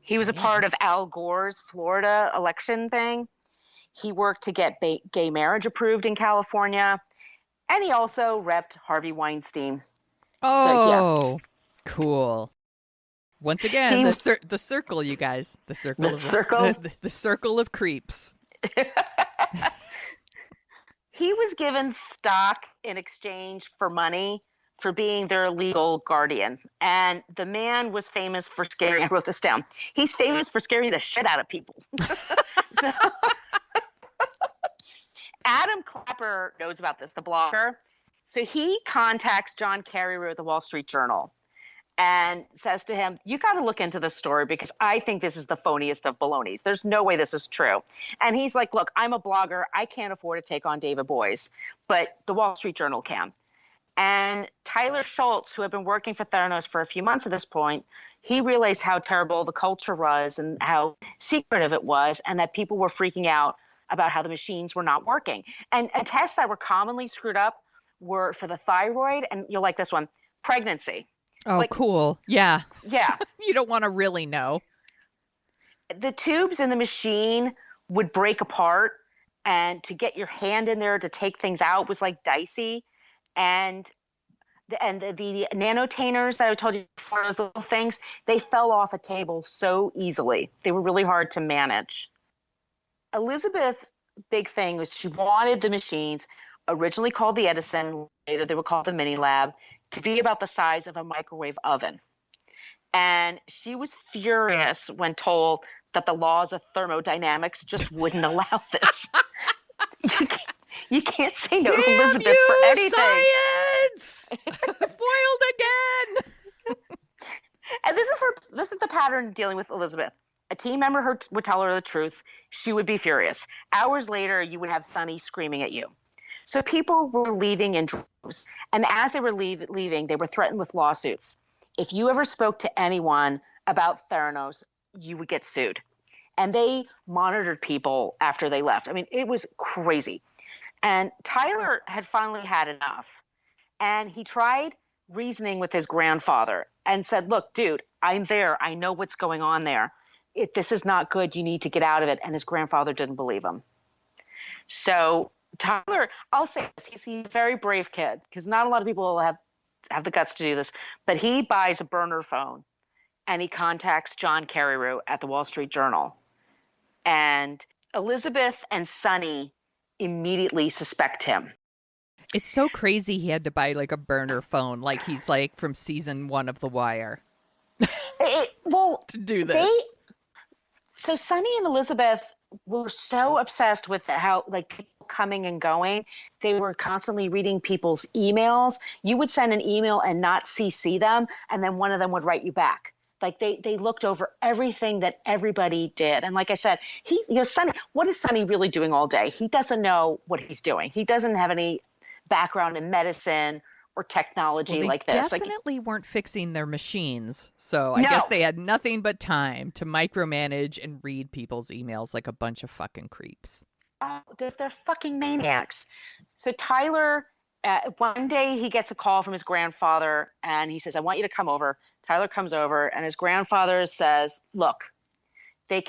Speaker 1: He was a part of Al Gore's Florida election thing. He worked to get gay marriage approved in California. And he also repped Harvey Weinstein.
Speaker 2: Oh, so, cool. Once again, the circle, you guys. The circle of creeps.
Speaker 1: He was given stock in exchange for money for being their legal guardian. And the man was famous for scaring, I wrote this down. He's famous for scaring the shit out of people. So Adam Clapper knows about this, the blogger. So he contacts John Carreyrou at the Wall Street Journal and says to him, you got to look into this story because I think this is the phoniest of balonies. There's no way this is true. And he's like, look, I'm a blogger. I can't afford to take on David Boies, but the Wall Street Journal can. And Tyler Schultz, who had been working for Theranos for a few months at this point, he realized how terrible the culture was and how secretive it was and that people were freaking out about how the machines were not working. And tests that were commonly screwed up were for the thyroid, and you'll like this one, pregnancy.
Speaker 2: Oh, cool. Yeah.
Speaker 1: Yeah.
Speaker 2: You don't want to really know.
Speaker 1: The tubes in the machine would break apart, and to get your hand in there to take things out was like dicey. And the nanotainers that I told you before, those little things, they fell off a table so easily. They were really hard to manage. Elizabeth's big thing was she wanted the machines, originally called the Edison, later they were called the MiniLab, to be about the size of a microwave oven. And she was furious when told that the laws of thermodynamics just wouldn't allow this. You can't say no to Elizabeth for anything.
Speaker 2: Science! Foiled again!
Speaker 1: And this is the pattern dealing with Elizabeth. A team member would tell her the truth. She would be furious. Hours later, you would have Sunny screaming at you. So people were leaving in droves. And as they were leaving, they were threatened with lawsuits. If you ever spoke to anyone about Theranos, you would get sued. And they monitored people after they left. I mean, it was crazy. And Tyler had finally had enough. And he tried reasoning with his grandfather and said, look, dude, I'm there. I know what's going on there. This is not good. You need to get out of it. And his grandfather didn't believe him. So Tyler, I'll say this, he's a very brave kid because not a lot of people have the guts to do this, but he buys a burner phone and he contacts John Carreyrou at the Wall Street Journal. And Elizabeth and Sunny immediately suspect him.
Speaker 2: It's so crazy he had to buy like a burner phone, like he's like from season 1 of The Wire. To do this.
Speaker 1: So Sunny and Elizabeth were so obsessed with how like people coming and going. They were constantly reading people's emails. You would send an email and not CC them, and then one of them would write you back. Like they looked over everything that everybody did. And like I said, Sunny, what is Sunny really doing all day? He doesn't know what he's doing. He doesn't have any background in medicine or technology like this.
Speaker 2: They definitely weren't fixing their machines. So I guess they had nothing but time to micromanage and read people's emails like a bunch of fucking creeps.
Speaker 1: Oh, they're fucking maniacs. So Tyler, one day he gets a call from his grandfather and he says, I want you to come over. Tyler comes over and his grandfather says, look, they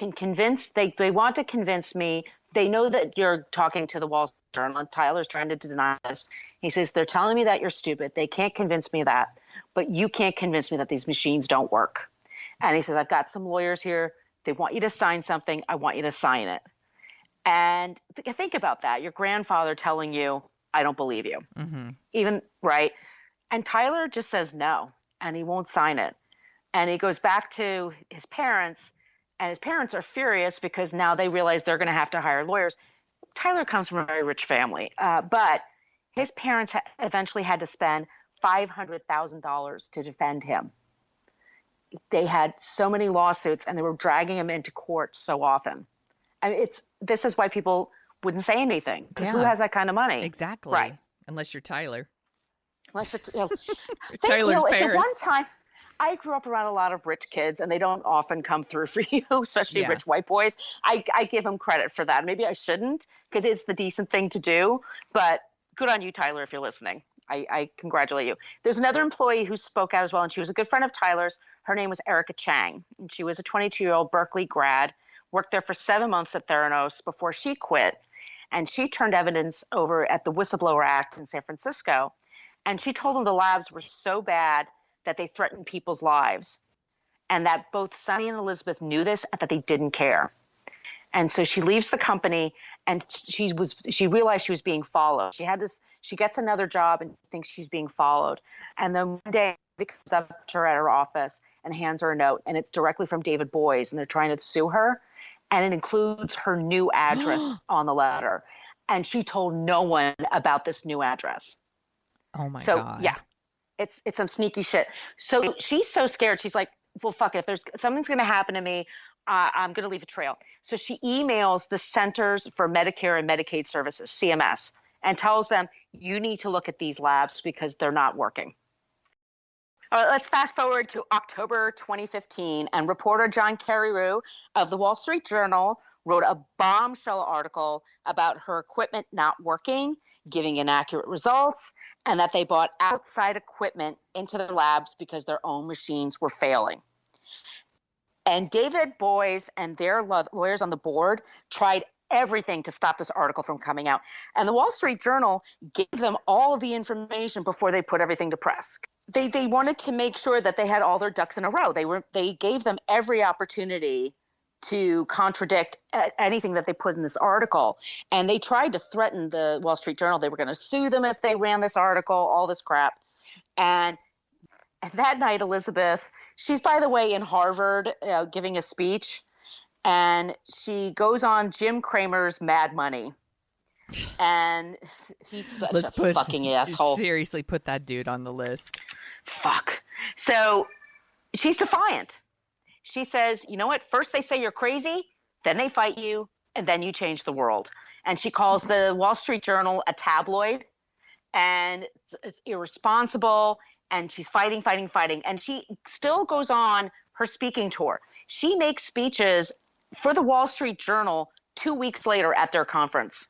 Speaker 1: want to convince me. They know that you're talking to the Wall Street Journal and Tyler's trying to deny this. He says, they're telling me that you're stupid. They can't convince me of that, but you can't convince me that these machines don't work. And he says, I've got some lawyers here. They want you to sign something. I want you to sign it. And think about that. Your grandfather telling you, I don't believe you.
Speaker 2: Mm-hmm.
Speaker 1: Even right. And Tyler just says no, and he won't sign it. And he goes back to his parents, and his parents are furious because now they realize they're going to have to hire lawyers. Tyler comes from a very rich family, but his parents eventually had to spend $500,000 to defend him. They had so many lawsuits, and they were dragging him into court so often. I mean, this is why people wouldn't say anything, because who has that kind of money?
Speaker 2: Exactly.
Speaker 1: Right.
Speaker 2: Unless you're Tyler.
Speaker 1: Unless
Speaker 2: Tyler's parents.
Speaker 1: It's one time. I grew up around a lot of rich kids, and they don't often come through for you, especially rich white boys. I give them credit for that. Maybe I shouldn't, because it's the decent thing to do. But good on you, Tyler, if you're listening. I congratulate you. There's another employee who spoke out as well, and she was a good friend of Tyler's. Her name was Erica Chang, and she was a 22-year-old Berkeley grad, worked there for 7 months at Theranos before she quit. And she turned evidence over at the Whistleblower Act in San Francisco. And she told them the labs were so bad that they threatened people's lives, and that both Sunny and Elizabeth knew this and that they didn't care. And so she leaves the company, and she realized she was being followed. She gets another job and thinks she's being followed. And then one day he comes up to her at her office and hands her a note, and it's directly from David Boies, and they're trying to sue her. And it includes her new address on the letter. And she told no one about this new address.
Speaker 2: Oh my God.
Speaker 1: So yeah. It's some sneaky shit. So she's so scared. She's like, well, fuck it. If there's something's going to happen to me, I'm going to leave a trail. So she emails the Centers for Medicare and Medicaid Services, CMS, and tells them, you need to look at these labs because they're not working. All right, let's fast forward to October 2015, and reporter John Carreyrou of the Wall Street Journal wrote a bombshell article about her equipment not working, giving inaccurate results, and that they bought outside equipment into their labs because their own machines were failing. And David Boies and their lawyers on the board tried everything to stop this article from coming out. And the Wall Street Journal gave them all of the information before they put everything to press. They wanted to make sure that they had all their ducks in a row. They gave them every opportunity to contradict anything that they put in this article. And they tried to threaten the Wall Street Journal. They were going to sue them if they ran this article, all this crap. And that night, Elizabeth, she's, by the way, in Harvard giving a speech. and she goes on Jim Cramer's Mad Money. And he's such a fucking asshole.
Speaker 2: Seriously, put that dude on the list.
Speaker 1: Fuck. So she's defiant. She says, you know what? First they say you're crazy, then they fight you, and then you change the world. And she calls the Wall Street Journal a tabloid, and it's irresponsible, and she's fighting. And she still goes on her speaking tour. She makes speeches for the Wall Street Journal 2 weeks later at their conference.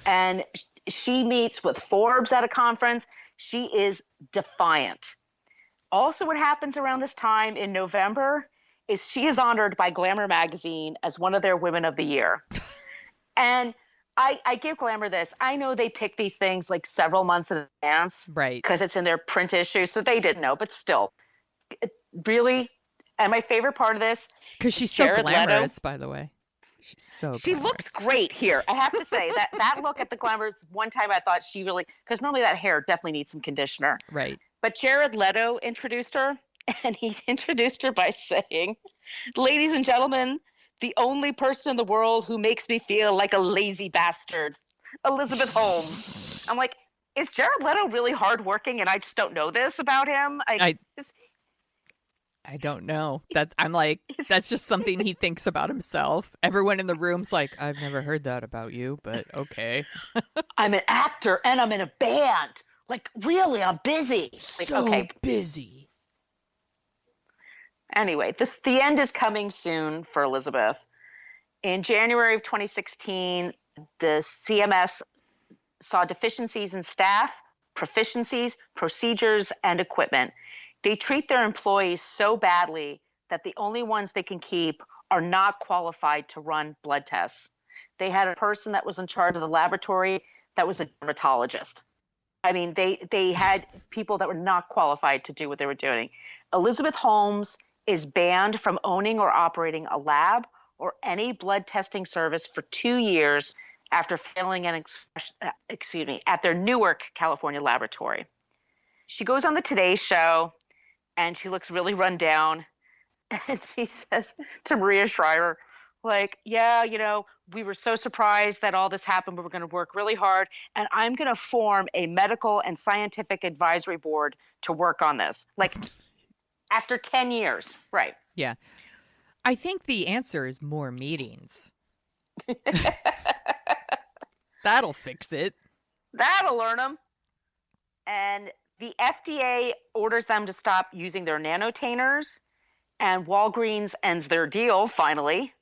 Speaker 1: And she meets with Forbes at a conference. She is defiant. Also, what happens around this time in November is she is honored by Glamour magazine as one of their Women of the Year. And I give Glamour this. I know they pick these things like several months in advance.
Speaker 2: Right.
Speaker 1: Because it's in their print issue, so they didn't know. But still, really. And my favorite part of this,
Speaker 2: because she's so glamorous, by the way. She's so
Speaker 1: She looks great here. I have to say that look at the Glamour, one time I thought she really, because normally that hair definitely needs some conditioner.
Speaker 2: Right.
Speaker 1: But Jared Leto introduced her, and he introduced her by saying, ladies and gentlemen, the only person in the world who makes me feel like a lazy bastard, Elizabeth Holmes. I'm like, is Jared Leto really hardworking and I just don't know this about him?
Speaker 2: I don't know. I'm like, that's just something he thinks about himself. Everyone in the room's like, I've never heard that about you, but okay.
Speaker 1: I'm an actor and I'm in a band. Like, really, I'm busy.
Speaker 2: So
Speaker 1: okay.
Speaker 2: Busy.
Speaker 1: Anyway, the end is coming soon for Elizabeth. In January of 2016, the CMS saw deficiencies in staff, proficiencies, procedures, and equipment. They treat their employees so badly that the only ones they can keep are not qualified to run blood tests. They had a person that was in charge of the laboratory that was a dermatologist. I mean, they had people that were not qualified to do what they were doing. Elizabeth Holmes is banned from owning or operating a lab or any blood testing service for 2 years after failing at their Newark, California laboratory. She goes on the Today Show, and she looks really run down. And she says to Maria Shriver, like, yeah, we were so surprised that all this happened, but we're going to work really hard. And I'm going to form a medical and scientific advisory board to work on this. Like, after 10 years. Right.
Speaker 2: Yeah. I think the answer is more meetings. That'll fix it.
Speaker 1: That'll learn them. And the FDA orders them to stop using their nanotainers, and Walgreens ends their deal finally.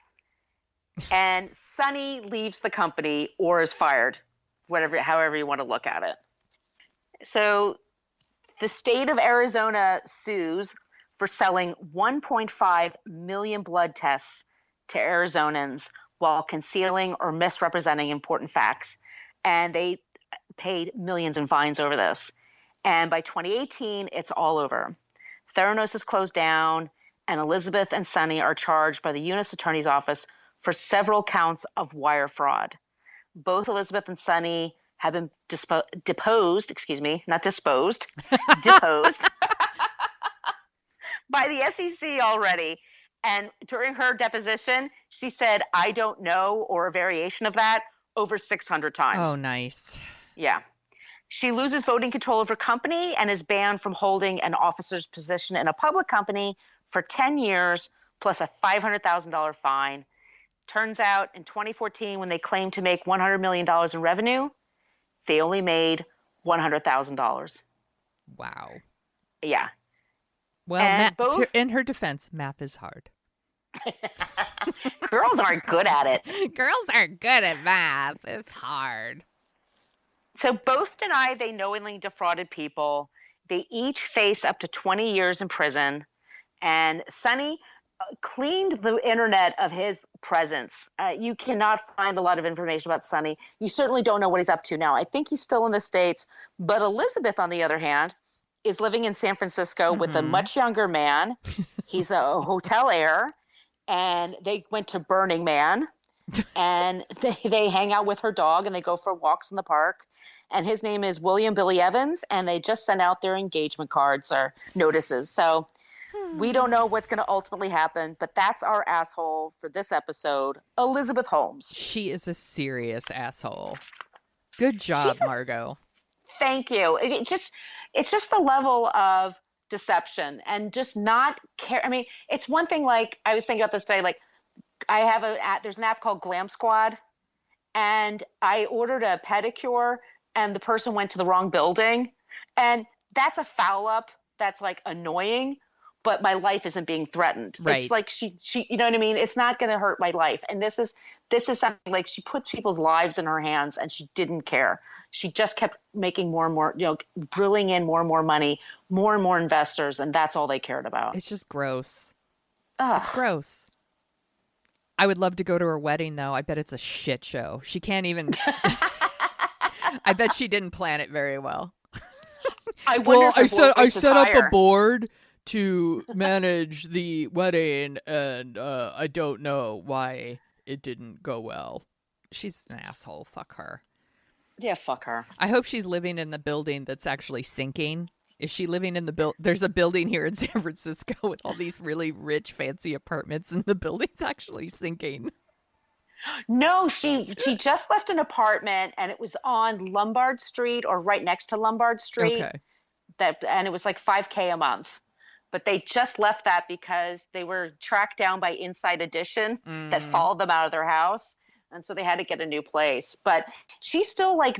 Speaker 1: And Sunny leaves the company or is fired, however you want to look at it. So the state of Arizona sues for selling 1.5 million blood tests to Arizonans while concealing or misrepresenting important facts. And they paid millions in fines over this. And by 2018, it's all over. Theranos is closed down, and Elizabeth and Sunny are charged by the U.S. Attorney's Office for several counts of wire fraud. Both Elizabeth and Sunny have been deposed by the SEC already. And during her deposition, she said, I don't know, or a variation of that, over 600 times.
Speaker 2: Oh, nice.
Speaker 1: Yeah. She loses voting control of her company and is banned from holding an officer's position in a public company for 10 years, plus a $500,000 fine. Turns out in 2014, when they claimed to make $100 million in revenue, they only made $100,000.
Speaker 2: Wow.
Speaker 1: Yeah.
Speaker 2: Well, in her defense, math is hard.
Speaker 1: Girls aren't good at it.
Speaker 2: Girls aren't good at math. It's hard.
Speaker 1: So both deny they knowingly defrauded people. They each face up to 20 years in prison. And Sunny cleaned the internet of his presence. You cannot find a lot of information about Sunny. You certainly don't know what he's up to now. I think he's still in the States. But Elizabeth, on the other hand, is living in San Francisco with a much younger man. He's a hotel heir. And they went to Burning Man. And they hang out with her dog, and they go for walks in the park. And his name is William Billy Evans, and they just sent out their engagement cards or notices. So We don't know what's going to ultimately happen, but that's our asshole for this episode, Elizabeth Holmes.
Speaker 2: She is a serious asshole. Good job, Margo.
Speaker 1: Thank you. It's just the level of deception and just not care. I mean, it's one thing, like I was thinking about this today, like there's an app called Glam Squad, and I ordered a pedicure and the person went to the wrong building, and that's a foul up that's like annoying, but my life isn't being threatened.
Speaker 2: Right.
Speaker 1: It's like she you know what I mean? It's not going to hurt my life. And this is something like she put people's lives in her hands and she didn't care. She just kept making more and more, drilling in more and more money, more and more investors, and that's all they cared about.
Speaker 2: It's just gross.
Speaker 1: Ugh.
Speaker 2: It's gross. I would love to go to her wedding, though. I bet it's a shit show. She can't even. I bet she didn't plan it very well.
Speaker 5: I set up a board to manage the wedding, and I don't know why it didn't go well.
Speaker 2: She's an asshole. Fuck her.
Speaker 1: Yeah, fuck her.
Speaker 2: I hope she's living in the building that's actually sinking. Is she living in the There's a building here in San Francisco with all these really rich, fancy apartments, and the building's actually sinking.
Speaker 1: No, she just left an apartment, and it was on Lombard Street or right next to Lombard Street.
Speaker 2: Okay.
Speaker 1: And it was like $5,000 a month. But they just left that because they were tracked down by Inside Edition that followed them out of their house. And so they had to get a new place. But she's still like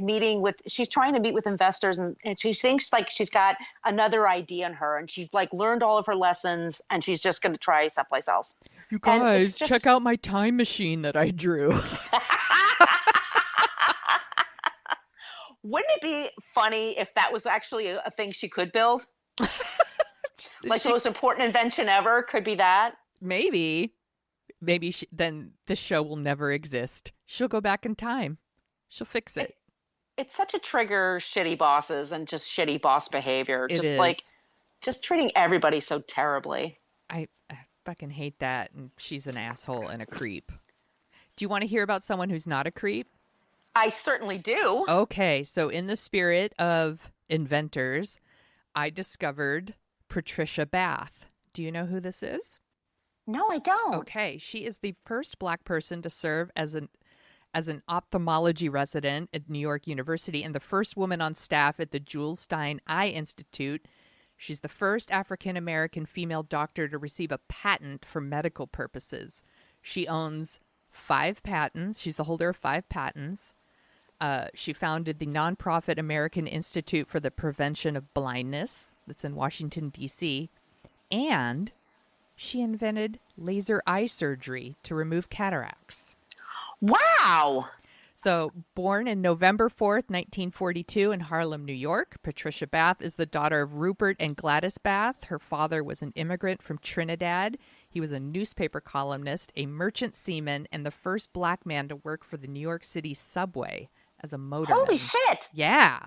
Speaker 1: she's trying to meet with investors, and she thinks like she's got another idea in her, and she's like learned all of her lessons, and she's just going to try someplace else.
Speaker 5: You guys, check out my time machine that I drew.
Speaker 1: Wouldn't it be funny if that was actually a thing she could build? Like the most important invention ever could be that?
Speaker 2: Maybe then this show will never exist. She'll go back in time. She'll fix it.
Speaker 1: It's such a trigger, shitty bosses and just shitty boss behavior.
Speaker 2: It
Speaker 1: just
Speaker 2: is.
Speaker 1: Like just treating everybody so terribly.
Speaker 2: I fucking hate that, and she's an asshole and a creep. Do you want to hear about someone who's not a creep?
Speaker 1: I certainly do.
Speaker 2: Okay, so in the spirit of inventors, I discovered Patricia Bath. Do you know who this is?
Speaker 1: No, I don't.
Speaker 2: Okay, she is the first Black person to serve as an ophthalmology resident at New York University and the first woman on staff at the Jules Stein Eye Institute. She's the first African-American female doctor to receive a patent for medical purposes. She owns 5 patents. She's the holder of 5 patents. She founded the nonprofit American Institute for the Prevention of Blindness that's in Washington, D.C., and she invented laser eye surgery to remove cataracts.
Speaker 1: Wow.
Speaker 2: So, born in November 4th, 1942 in Harlem, New York, Patricia Bath is the daughter of Rupert and Gladys Bath. Her father was an immigrant from Trinidad. He was a newspaper columnist, a merchant seaman, and the first Black man to work for the New York City subway as a motorman.
Speaker 1: Holy shit.
Speaker 2: Yeah.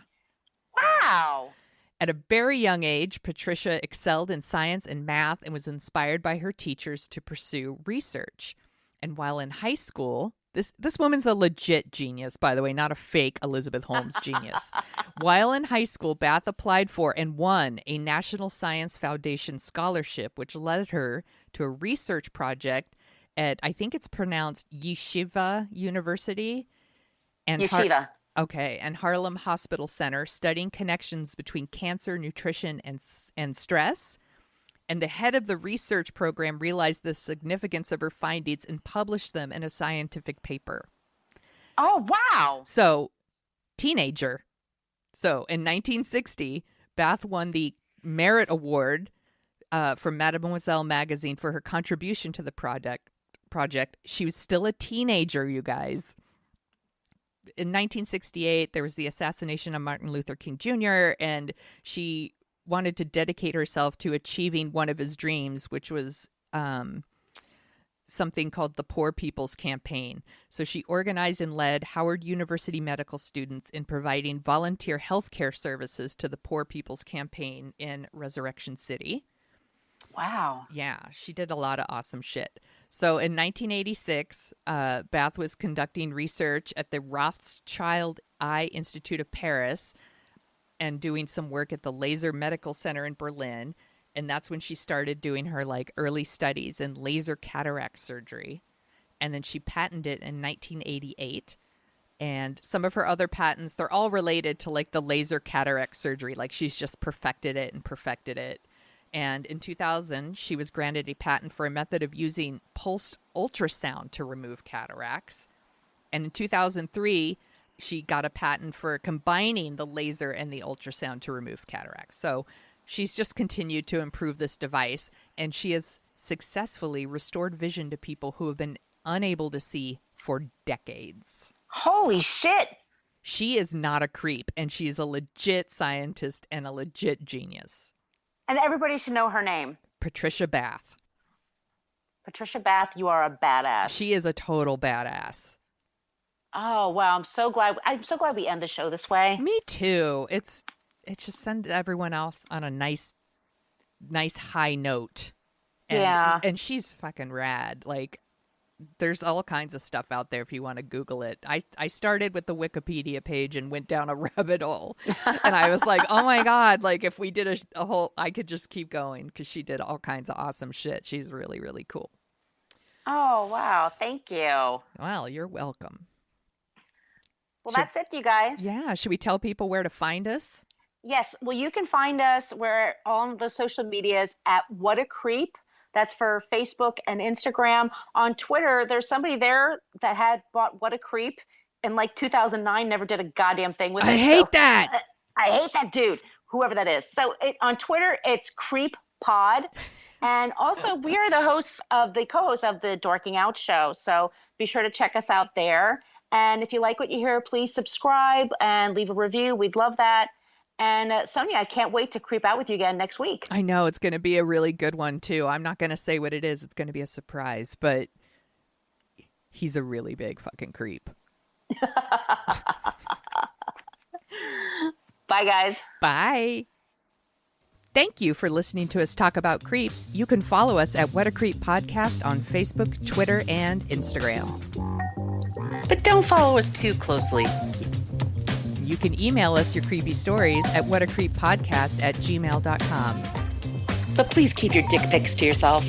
Speaker 1: Wow.
Speaker 2: At a very young age, Patricia excelled in science and math and was inspired by her teachers to pursue research. And while in high school, this woman's a legit genius, by the way, not a fake Elizabeth Holmes genius. While in high school, Bath applied for and won a National Science Foundation scholarship, which led her to a research project at, I think it's pronounced Yeshiva University. And
Speaker 1: Yeshiva.
Speaker 2: and Harlem Hospital Center, studying connections between cancer, nutrition, and stress. And the head of the research program realized the significance of her findings and published them in a scientific paper.
Speaker 1: Oh, wow.
Speaker 2: So, teenager. So, in 1960, Bath won the Merit Award from Mademoiselle magazine for her contribution to the project. She was still a teenager, you guys. In 1968, there was the assassination of Martin Luther King Jr., and she wanted to dedicate herself to achieving one of his dreams, which was something called the Poor People's Campaign. So she organized and led Howard University medical students in providing volunteer healthcare services to the Poor People's Campaign in Resurrection City.
Speaker 1: Wow.
Speaker 2: Yeah, she did a lot of awesome shit. So in 1986, Bath was conducting research at the Rothschild Eye Institute of Paris and doing some work at the Laser Medical Center in Berlin. And that's when she started doing her like early studies in laser cataract surgery. And then she patented it in 1988. And some of her other patents, they're all related to like the laser cataract surgery. Like she's just perfected it. And in 2000, she was granted a patent for a method of using pulsed ultrasound to remove cataracts. And in 2003, she got a patent for combining the laser and the ultrasound to remove cataracts. So she's just continued to improve this device, and she has successfully restored vision to people who have been unable to see for decades.
Speaker 1: Holy shit.
Speaker 2: She is not a creep, and she's a legit scientist and a legit genius.
Speaker 1: And everybody should know her name.
Speaker 2: Patricia Bath.
Speaker 1: Patricia Bath, you are a badass.
Speaker 2: She is a total badass.
Speaker 1: Oh, wow. I'm so glad we end the show this way.
Speaker 2: Me too. It just sends everyone else on a nice high note. And she's fucking rad. Like, there's all kinds of stuff out there if you want to Google it. I started with the Wikipedia page and went down a rabbit hole. And I was like, oh my God, like if we did a whole, I could just keep going because she did all kinds of awesome shit. She's really, really cool.
Speaker 1: Oh, wow. Thank you.
Speaker 2: Well, you're welcome.
Speaker 1: Well, that's it, you guys.
Speaker 2: Yeah. Should we tell people where to find us?
Speaker 1: Yes. Well, you can find us where on the social medias at What a Creep. That's for Facebook and Instagram. On Twitter, there's somebody there that had bought What a Creep in like 2009, never did a goddamn thing with it.
Speaker 2: I hate that.
Speaker 1: I hate that dude, whoever that is. So on Twitter, it's Creep Pod. And also, we are the co-hosts of the Dorking Out Show. So be sure to check us out there. And if you like what you hear, please subscribe and leave a review. We'd love that. And Sonia, I can't wait to creep out with you again next week.
Speaker 2: I know it's going to be a really good one, too. I'm not going to say what it is. It's going to be a surprise, but he's a really big fucking creep.
Speaker 1: Bye, guys.
Speaker 2: Bye. Thank you for listening to us talk about creeps. You can follow us at What a Creep Podcast on Facebook, Twitter, and Instagram.
Speaker 1: But don't follow us too closely.
Speaker 2: You can email us your creepy stories at whatacreeppodcast@gmail.com.
Speaker 1: But please keep your dick pics to yourself.